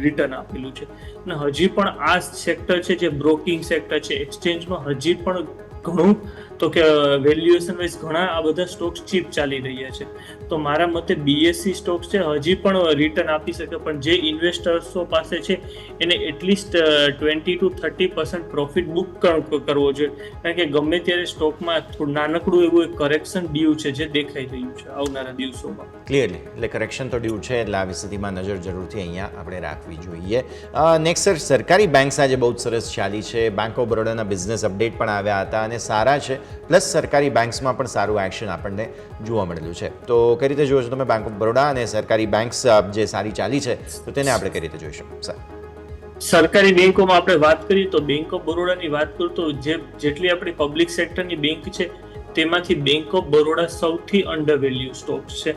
રિટર્ન આપેલું છે અને હજી પણ આ સેક્ટર છે જે બ્રોકિંગ સેક્ટર છે એક્સચેન્જમાં હજી પણ ઘણું તો કે વેલ્યુએશન વાઇઝ ઘણા આ બધા સ્ટોક્સ ચીપ ચાલી રહ્યા છે. તો મારા મતે બીએસસી સ્ટોક્સ છે હજી પણ રિટર્ન આપી શકે, પણ જે ઇન્વેસ્ટર્સો પાસે છે એને એટલીસ્ટ 20 to 30% પ્રોફિટ બુક કરવો જોઈએ, કારણ કે ગમે ત્યારે સ્ટોકમાં થોડું નાનકડું એવું એક કરેક્શન ડ્યુ છે જે દેખાઈ રહ્યું છે આવનારા દિવસોમાં. ક્લિયરલી એટલે કરેક્શન તો ડ્યુ છે, એટલે આવી સ્થિતિમાં નજર જરૂરથી અહીંયા આપણે રાખવી જોઈએ. નેક્સ્ટ સર, સરકારી બેંક્સ આજે બહુ સરસ ચાલી છે. બેંક ઓફ બરોડાના બિઝનેસ અપડેટ પણ આવ્યા હતા અને સારા છે, પ્લસ સરકારી બેંક્સમાં પણ સારું એક્શન આપણને જોવા મળેલું છે. તો કઈ રીતે જુઓ છો તમે બેંક ઓફ બરોડા અને સરકારી બેંક્સ જે સારી ચાલી છે તો તેને આપણે કઈ રીતે જોઈશું? સરકારી બેંકોમાં આપણે વાત કરીએ તો બેંક ઓફ બરોડાની વાત કરું તો જેટલી આપણી પબ્લિક સેક્ટરની બેંક છે તેમાંથી બેંક ઓફ બરોડા સૌથી અંડર વેલ્યુ સ્ટોક્સ છે.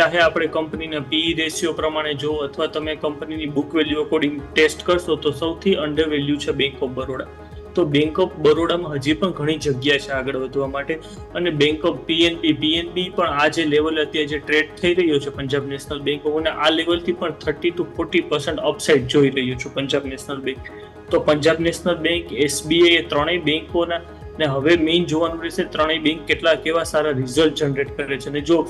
ચાહે આપણે કંપનીના પીઈ રેશિયો પ્રમાણે જો અથવા તમે કંપનીની બુક વેલ્યુ અકોર્ડિંગ ટેસ્ટ કરશો તો સૌથી અંડર વેલ્યુ છે બેંક ઓફ બરોડા. તો બેંક ઓફ બરોડામાં હજી પણ ઘણી જગ્યા છે આગળ વધવા માટે અને બેંક ઓફ પીએનબી પણ આ જે લેવલ અત્યારે જે ટ્રેડ થઈ રહ્યો છે પંજાબ નેશનલ બેંક અને આ લેવલથી પણ 30 to 40% અપસાઇડ જોઈ રહ્યું છું પંજાબ નેશનલ બેંક. તો પંજાબ નેશનલ બેંક, એસબીઆઈ એ ત્રણેય બેંકોના ને હવે મેઇન જોવાનું રહેશે ત્રણેય બેંક કેવા સારા રિઝલ્ટ જનરેટ કરે છે અને જો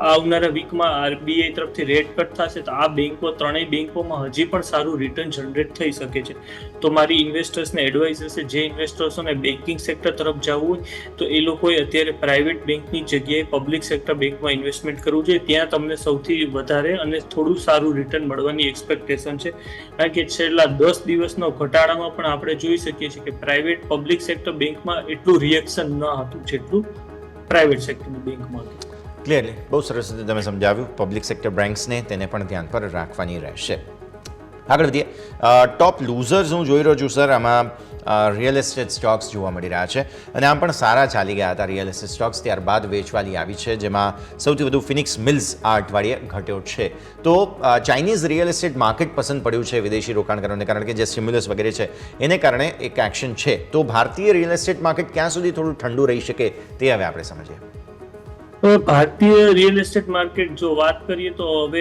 આવનારા વીકમાં આરબીઆઈ તરફથી રેટ કટ થશે તો આ ત્રણેય બેંકોમાં હજી પણ સારું રિટર્ન જનરેટ થઈ શકે છે. તો મારી ઇન્વેસ્ટર્સને એડવાઇસ હશે જે ઇન્વેસ્ટર્સોને બેન્કિંગ સેક્ટર તરફ જવું હોય તો એ લોકોએ અત્યારે પ્રાઇવેટ બેંકની જગ્યાએ પબ્લિક સેક્ટર બેંકમાં ઇન્વેસ્ટમેન્ટ કરવું જોઈએ. ત્યાં તમને સૌથી વધારે અને થોડું સારું રિટર્ન મળવાની એક્સપેક્ટેશન છે, કારણ કે છેલ્લા 10 દિવસનો ઘટાડામાં પણ આપણે જોઈ શકીએ છીએ કે પ્રાઇવેટ પબ્લિક સેક્ટર બેંકમાં એટલું રિએક્શન ન હતું જેટલું પ્રાઇવેટ સેક્ટરની બેંકમાં હતું. ક્લિયરલી બહુ સરસ રીતે તમે સમજાવ્યું. પબ્લિક સેક્ટર બેંક્સને તેને પણ ધ્યાન પર રાખવાની રહેશે. આગળ વધીએ. ટોપ લૂઝર્સ હું જોઈ રહ્યો છું સર, આમાં રિયલ એસ્ટેટ સ્ટોક્સ જોવા મળી રહ્યા છે અને આમ પણ સારા ચાલી ગયા હતા રિયલ એસ્ટેટ સ્ટોક્સ, ત્યારબાદ વેચવાલી આવી છે જેમાં સૌથી વધુ ફિનિક્સ મિલ્સ આ અઠવાડિયે ઘટ્યો છે. તો ચાઇનીઝ રિયલ એસ્ટેટ માર્કેટ પસંદ પડ્યું છે વિદેશી રોકાણકારોને, કારણ કે જે સ્ટિમ્યુલસ વગેરે છે એને કારણે એક એક્શન છે. તો ભારતીય રિયલ એસ્ટેટ માર્કેટ ક્યાં સુધી થોડું ઠંડુ રહી શકે તે હવે આપણે સમજીએ. ભારતીય રિયલ એસ્ટેટ માર્કેટ જો વાત કરીએ તો હવે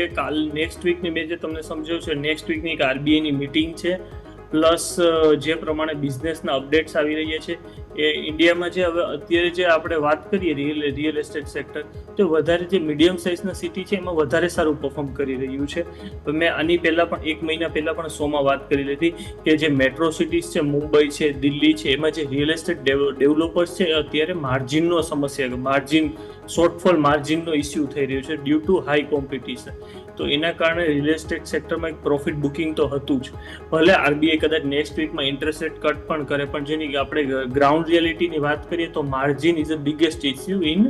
નેક્સ્ટ વીકની મેં જે તમને સમજાવ્યું છે નેક્સ્ટ વીકની એક આરબીઆઈની મીટિંગ છે પ્લસ જે પ્રમાણે બિઝનેસના અપડેટ્સ આવી રહ્યા છે એ ઇન્ડિયામાં જે હવે અત્યારે જે આપણે વાત કરીએ રિયલ એસ્ટેટ સેક્ટર, તો વધારે જે મીડિયમ સાઇઝના સિટી છે એમાં વધારે સારું પરફોર્મ કરી રહ્યું છે. મેં આની પહેલાં પણ 1 મહિના પહેલાં પણ શોમાં વાત કરી લીધી કે જે મેટ્રો સિટીઝ છે, મુંબઈ છે, દિલ્હી છે, એમાં જે રિયલ એસ્ટેટ ડેવલપર્સ છે અત્યારે માર્જિનનો શોર્ટફોલ માર્જિનનો ઇસ્યુ થઈ રહ્યો છે ડ્યુ ટુ હાઈ કોમ્પિટિશન. તો એના કારણે રિયલ એસ્ટેટ સેક્ટરમાં એક પ્રોફિટ બુકિંગ તો હતું જ. ભલે આરબીઆઈ કદાચ નેક્સ્ટ વીકમાં ઇન્ટરેસ્ટ રેટ કટ પણ કરે, પણ જેની આપણે ગ્રાઉન્ડ રિયાલિટીની વાત કરીએ તો margin is a biggest issue in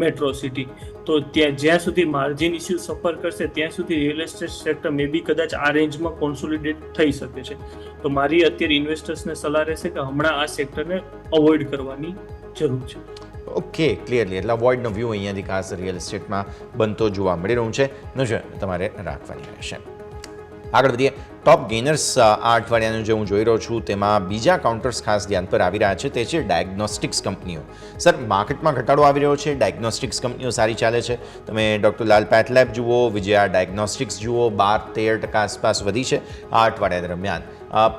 metro city. તો ત્યાં જ્યાં સુધી માર્જિન ઇસ્યુ સફર કરશે ત્યાં સુધી રિયલ એસ્ટેટ સેક્ટર મે બી કદાચ આ રેન્જમાં કોન્સોલિડેટ થઈ શકે છે. તો મારી અત્યારે ઇન્વેસ્ટર્સને સલાહ રહેશે કે હમણાં આ સેક્ટરને અવોઇડ કરવાની જરૂર છે. ઓકે, ક્લિયરલી એટલે વોઇડનો વ્યૂ અહીંયાથી ખાસ રિયલ એસ્ટેટમાં બનતો જોવા મળી રહ્યું છે. નજર તમારે રાખવાની રહેશે. આગળ વધીએ. ટોપ ગેનર્સ આ અઠવાડિયાનું જે હું જોઈ રહ્યો છું તેમાં બીજા કાઉન્ટર્સ ખાસ ધ્યાન પર આવી રહ્યા છે, તે છે ડાયગ્નોસ્ટિક્સ કંપનીઓ. સર, માર્કેટમાં ઘટાડો આવી રહ્યો છે, ડાયગ્નોસ્ટિક્સ કંપનીઓ સારી ચાલે છે. તમે ડૉક્ટર લાલ પેથલેબ જુઓ, વિજયા ડાયગ્નોસ્ટિક્સ જુઓ, 12-13% આસપાસ વધી છે આ અઠવાડિયા દરમિયાન.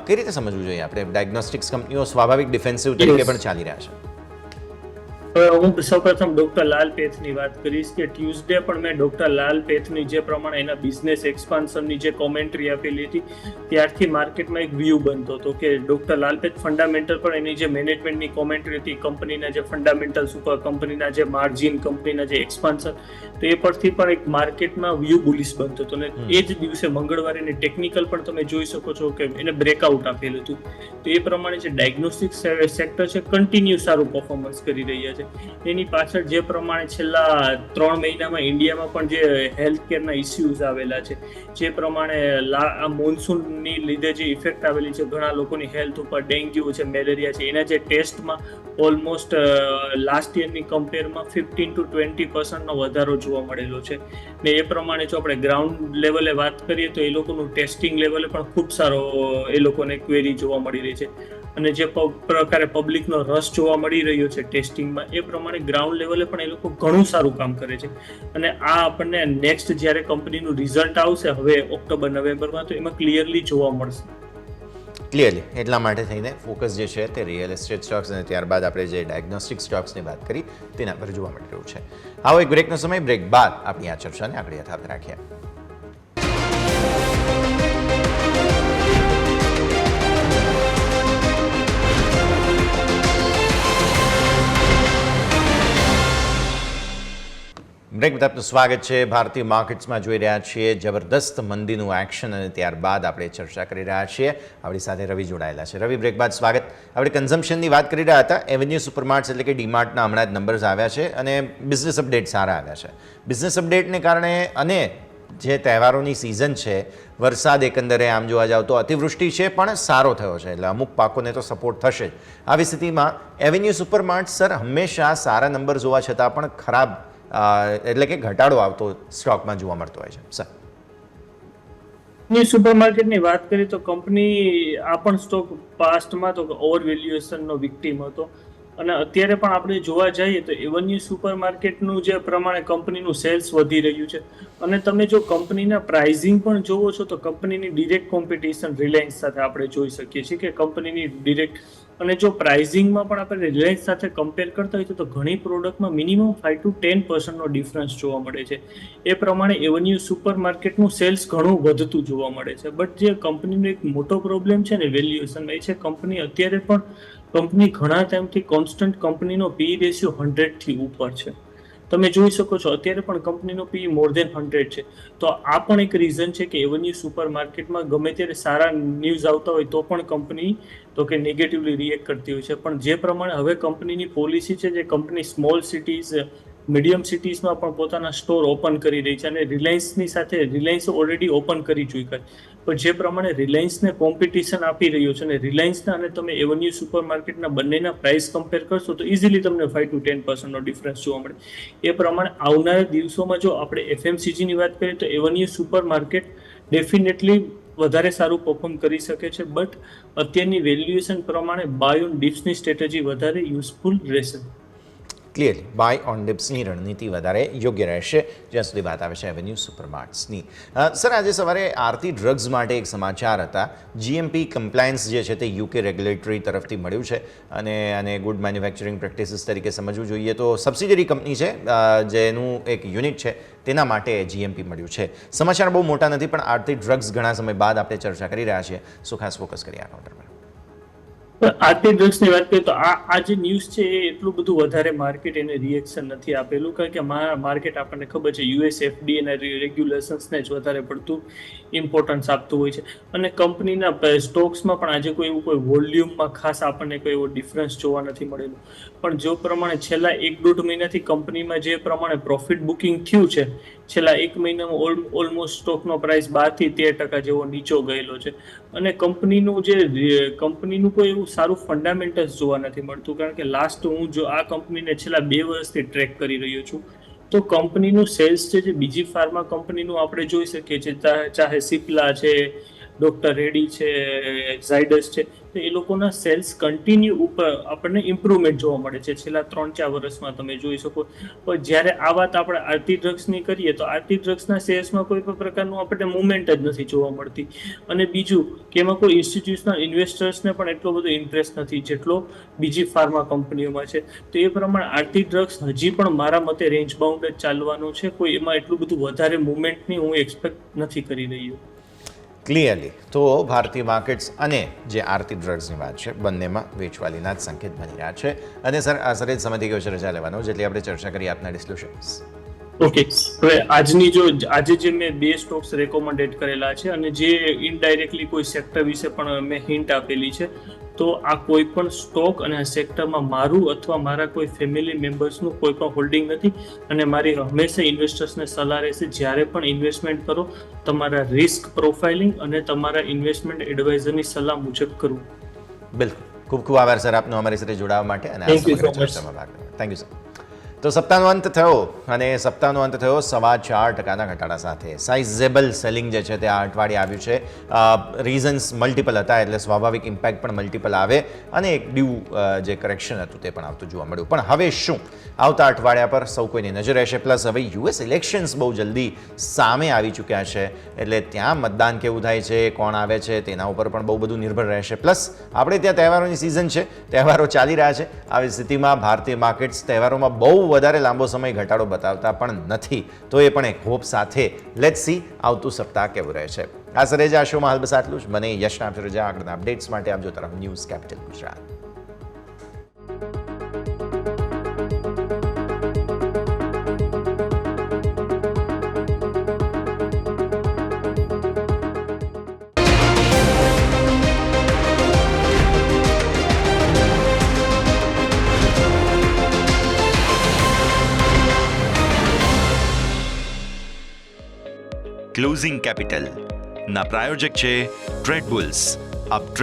કઈ રીતે સમજવું જોઈએ આપણે? ડાયગ્નોસ્ટિક્સ કંપનીઓ સ્વાભાવિક ડિફેન્સિવ તરીકે પણ ચાલી રહ્યા છે. હું સૌપ્રથમ ડોક્ટર લાલ પેથની વાત કરીશ કે ટ્યુઝડે પણ મેં ડોક્ટર લાલ પેથની જે પ્રમાણે એના બિઝનેસ એક્સપાન્શનની જે કોમેન્ટ્રી આપેલી હતી ત્યારથી માર્કેટમાં એક વ્યૂ બનતો હતો કે ડોક્ટર લાલ પેથ ફંડામેન્ટલ પણ એની જે મેનેજમેન્ટની કોમેન્ટ્રી હતી, કંપનીના જે ફંડામેન્ટલ્સ ઉપર, કંપનીના જે માર્જિન, કંપનીના જે એક્સપાન્શન, તો એ પરથી પણ એક માર્કેટમાં વ્યૂ બુલિશ બનતો હતો. અને એ જ દિવસે મંગળવારે એની ટેકનિકલ પણ તમે જોઈ શકો છો કે એને બ્રેકઆઉટ આપેલું હતું. તો એ પ્રમાણે જે ડાયગ્નોસ્ટિક સેક્ટર છે કન્ટિન્યુ સારું પરફોર્મન્સ કરી રહ્યા છે. એની પાછળ જે પ્રમાણે છેલ્લા 3 મહિનામાં ઇન્ડિયામાં પણ જે હેલ્થ કેરના ઇસ્યુઝ આવેલા છે, જે પ્રમાણે આ મોન્સૂનની લીધે જે ઇફેક્ટ આવેલી છે ઘણા લોકોની હેલ્થ ઉપર, ડેન્ગ્યુ છે, મેલેરિયા છે, એના જે ટેસ્ટમાં ઓલમોસ્ટ લાસ્ટ યરની કમ્પેરમાં 15-20% વધારો જોવા મળેલો છે. ને એ પ્રમાણે જો આપણે ગ્રાઉન્ડ લેવલે વાત કરીએ તો એ લોકોનું ટેસ્ટિંગ લેવલે પણ ખૂબ સારો એ લોકોને ક્વેરી જોવા મળી રહી છે. અને જે પ્રકારે પબ્લિકનો રસ જોવા મળી રહ્યો છે ટેસ્ટિંગમાં, એ પ્રમાણે ગ્રાઉન્ડ લેવલે પણ એ લોકો ઘણું સારું કામ કરે છે. અને આ આપણને નેક્સ્ટ જ્યારે કંપનીનું રિઝલ્ટ આવશે હવે ઓક્ટોબર-નવેમ્બરમાં, તો એમાં ક્લિયરલી જોવા મળશે. ક્લિયરલી એટલા માટે થઈને ફોકસ જે છે તે રિયલ એસ્ટેટ સ્ટોક્સ અને ત્યારબાદ આપણે જે ડાયગ્નોસ્ટિક સ્ટોક્સની વાત કરી તેના પર જોવા મળી રહ્યું છે. આવો એક બ્રેકનો સમય, બ્રેક બાદ આપણી આ ચર્ચાને આગળ યથાવત રાખીએ. બ્રેક બાદ આપનું સ્વાગત છે. ભારતીય માર્કેટ્સમાં જોઈ રહ્યા છીએ જબરદસ્ત મંદીનું એક્શન અને ત્યારબાદ આપણે ચર્ચા કરી રહ્યા છીએ. આપણી સાથે રવિ જોડાયેલા છે. રવિ, બ્રેક બાદ સ્વાગત. આપણે કન્ઝમ્પશનની વાત કરી રહ્યા હતા. એવન્યુ સુપરમાર્ટ્સ એટલે કે ડીમાર્ટના હમણાં જ નંબર્સ આવ્યા છે અને બિઝનેસ અપડેટ સારા આવ્યા છે. બિઝનેસ અપડેટને કારણે અને જે તહેવારોની સિઝન છે, વરસાદ એકંદરે આમ જોવા જાવ તો અતિવૃષ્ટિ છે પણ સારો થયો છે, એટલે અમુક પાકોને તો સપોર્ટ થશે જ. આવી સ્થિતિમાં એવન્યુ સુપરમાર્ટ્સ સર હંમેશા સારા નંબર જોવા છતાં પણ ખરાબ એટલે કે ઘટાડો આવતો સ્ટોકમાં જોવા મળતો હોય છે. સર, સુપરમાર્કેટની વાત કરીએ તો કંપની આ પણ સ્ટોક પાસ્ટમાં તો ઓવર વેલ્યુએશનનો વિક્ટીમ હતો અને અત્યારે પણ આપણે જોવા જઈએ તો એવન્યુ સુપરમાર્કેટનું જે પ્રમાણે કંપનીનું સેલ્સ વધી રહ્યું છે અને તમે જો કંપનીના પ્રાઇઝિંગ પણ જોવો છો તો કંપનીની ડિરેક્ટ કોમ્પિટિશન રિલાયન્સ સાથે આપણે જોઈ શકીએ છીએ કે કંપનીની ડિરેક્ટ, અને જો પ્રાઇઝિંગમાં પણ આપણે રિલાયન્સ સાથે કમ્પેર કરતા હોય તો ઘણી પ્રોડક્ટમાં મિનિમમ 5-10% ડિફરન્સ જોવા મળે છે. એ પ્રમાણે એવન્યુ સુપરમાર્કેટનું સેલ્સ ઘણું વધતું જોવા મળે છે. બટ જે કંપનીનો એક મોટો પ્રોબ્લેમ છે ને વેલ્યુએશનમાં, એ છે કંપની અત્યારે પણ ઘણા ટાઈમથી કોન્સ્ટન્ટ કંપનીનો પી રેશિયો 100થી ઉપર છે. તમે જોઈ શકો છો અત્યારે પણ કંપનીનો પી મોર દેન 100 છે. તો આ પણ એક રીઝન છે કે એવન્યુ સુપરમાર્કેટમાં ગમે ત્યારે સારા ન્યૂઝ આવતા હોય તો પણ કંપની તો કે નેગેટિવલી રિએક્ટ કરતી હોય છે. પણ જે પ્રમાણે હવે કંપનીની પોલિસી છે, જે કંપની સ્મોલ સિટીઝ, મીડિયમ સિટીઝમાં પણ પોતાના સ્ટોર ઓપન કરી રહી છે અને રિલાયન્સની સાથે રિલાયન્સ ઓલરેડી ઓપન કરી ચૂક્યા છે. પણ જે પ્રમાણે રિલાયન્સને કોમ્પિટિશન આપી રહ્યો છે અને રિલાયન્સના અને તમે એવન્યુ સુપરમાર્કેટના બંનેના પ્રાઇસ કમ્પેર કરશો તો ઇઝીલી તમને 5-10% ડિફરન્સ જોવા મળે. એ પ્રમાણે આવનારા દિવસોમાં જો આપણે એફએમસીજીની વાત કરીએ તો એવન્યુ સુપરમાર્કેટ ડેફિનેટલી વધારે સારું પરફોર્મ કરી શકે છે. બટ અત્યારની વેલ્યુએશન પ્રમાણે બાય ઓન ડિપ્સની સ્ટ્રેટેજી વધારે યુઝફુલ રહેશે. ક્લિયરલી બાય ઓન ડિપ્સની રણનીતિ વધારે યોગ્ય રહેશે જ્યાં સુધી વાત આવે છે એવેન્યુ સુપરમાર્ટ્સની. સર, આજે સવારે આરતી ડ્રગ્સ માટે એક સમાચાર હતા. જીએમપી કમ્પ્લાયન્સ જે છે તે યુકે રેગ્યુલેટરી તરફથી મળ્યું છે અને આને ગુડ મેન્યુફેક્ચરિંગ પ્રેક્ટિસીસ તરીકે સમજવું જોઈએ તો સબસિડરી કંપની છે જેનું એક યુનિટ છે તેના માટે જીએમપી મળ્યું છે. સમાચાર બહુ મોટા નથી પણ આરતી ડ્રગ્સ ઘણા સમય બાદ આપણે ચર્ચા કરી રહ્યા છીએ, સો ખાસ ફોકસ કરીએ આ કાઉન્ટર પર. આરતી ડ્રગ્સની વાત કરીએ તો આ જે ન્યૂઝ છે એ એટલું બધું વધારે માર્કેટ એને રિએક્શન નથી આપેલું, કારણ કે માર્કેટ આપણને ખબર છે યુએસ એફડી અને રેગ્યુલેશન્સને જ વધારે પડતું ઇમ્પોર્ટન્સ આપતું હોય છે અને કંપનીના સ્ટોક્સમાં પણ આજે કોઈ વોલ્યુમમાં ખાસ આપણને કોઈ એવો ડિફરન્સ જોવા નથી મળેલું. પણ જો પ્રમાણે છેલ્લા 1-1.5 મહિનાથી કંપનીમાં જે પ્રમાણે પ્રોફિટ બુકિંગ થયું છે, છેલ્લા 1 મહિનામાં ઓલમોસ્ટ સ્ટોકનો પ્રાઇસ 12-13% જેવો નીચો ગયેલો છે અને કંપનીનું કોઈ એવું સારું ફંડામેન્ટલ્સ જોવા નથી મળતું, કારણ કે લાસ્ટ હું જો આ કંપનીને છેલ્લા 2 વર્ષથી ટ્રેક કરી રહ્યો છું તો કંપનીનું સેલ્સ છે જે બીજી ફાર્મા કંપનીનું આપણે જોઈ શકીએ છીએ, ચાહે સિપ્લા છે, ડોક્ટર રેડી છે, ઝાયડસ છે, તો એ લોકોના સેલ્સ કન્ટિન્યુ ઉપર આપણને ઇમ્પ્રુવમેન્ટ જોવા મળે છે છેલ્લા 3-4 વર્ષમાં તમે જોઈ શકો. પણ જ્યારે આ વાત આપણે આરતી ડ્રગ્સની કરીએ તો આરતી ડ્રગ્સના શેર્સમાં કોઈ પણ પ્રકારનું આપણને મુવમેન્ટ જ નથી જોવા મળતી અને બીજું કે એમાં કોઈ ઇન્સ્ટિટ્યુશનલ ઇન્વેસ્ટર્સને પણ એટલો બધો ઇન્ટરેસ્ટ નથી જેટલો બીજી ફાર્મા કંપનીઓમાં છે. તો એ પ્રમાણે આરતી ડ્રગ્સ હજી પણ મારા મતે રેન્જ બાઉન્ડ જ ચાલવાનું છે, કોઈ એમાં એટલું બધું વધારે મુવમેન્ટની હું એક્સપેક્ટ નથી કરી રહ્યો. ક્લિયરલી તો ભારતીય માર્કેટ્સ અને જે આરતી ડ્રગ્સની વાત છે બંનેમાં વેચવાલીના જ સંકેત બની રહ્યા છે. અને સર આ સરે જ સમયથી ગયો છે રજા લેવાનો, જેટલી આપણે ચર્ચા કરી આપના ડિસ્ક્લોઝર્સ. ઓકે, હવે આજે જે મેં 2 સ્ટોક્સ રેકોમેન્ડેડ કરેલા છે અને જે ઇનડાયરેક્ટલી કોઈ સેક્ટર વિશે પણ મેં હિન્ટ આપેલી છે, તો આ કોઈ પણ સ્ટોક અને આ સેક્ટરમાં મારું અથવા મારા કોઈ ફેમિલી મેમ્બર્સનું કોઈ પણ હોલ્ડિંગ નથી અને મારી હંમેશા ઇન્વેસ્ટર્સને સલાહ રહેશે જ્યારે પણ ઇન્વેસ્ટમેન્ટ કરો તમારા રિસ્ક પ્રોફાઇલિંગ અને તમારા ઇન્વેસ્ટમેન્ટ એડવાઇઝરની સલાહ મુજબ કરવું. બિલકુલ, ખૂબ ખૂબ આભાર સર આપનો અમારી સાથે જોડાવા માટે અને આ સમગ્ર ચર્ચામાં ભાગ લેવા. Thank you sir. તો સપ્તાહનો અંત થયો અને સપ્તાહનો અંત થયો 4.25% ઘટાડા સાથે. સાઇઝેબલ સેલિંગ જે છે તે આ અઠવાડિયે આવ્યું છે. રીઝન્સ મલ્ટિપલ હતા એટલે સ્વાભાવિક ઇમ્પેક્ટ પણ મલ્ટિપલ આવે અને એક ડ્યુ જે કરેક્શન હતું તે પણ આવતું જોવા મળ્યું. પણ હવે શું આવતા અઠવાડિયા પર સૌ કોઈની નજર રહેશે. પ્લસ હવે યુએસ ઇલેક્શન્સ બહુ જલ્દી સામે આવી ચૂક્યા છે એટલે ત્યાં મતદાન કેવું થાય છે, કોણ આવે છે તેના ઉપર પણ બહુ બધું નિર્ભર રહેશે. પ્લસ આપણે ત્યાં તહેવારોની સિઝન છે, તહેવારો ચાલી રહ્યા છે. આવી સ્થિતિમાં ભારતીય માર્કેટ્સ તહેવારોમાં બહુ વધારે લાંબો સમય ઘટાડો બતાવતા પણ નથી, તો એ પણ એક હોપ સાથે લેટ્સ સી આવતું સપ્તાહ કેવું રહે છે. આ સરે જ આ શોમાં હાલ બસ આટલું જ. મને યશના આપશો રજા. આગળના અપડેટ્સ માટે આપ જોતા રહો news capital Gujarat. Closing capital ના પ્રાયોજક છે ટ્રેડ બુલ્સ. અબ ટ્રેડ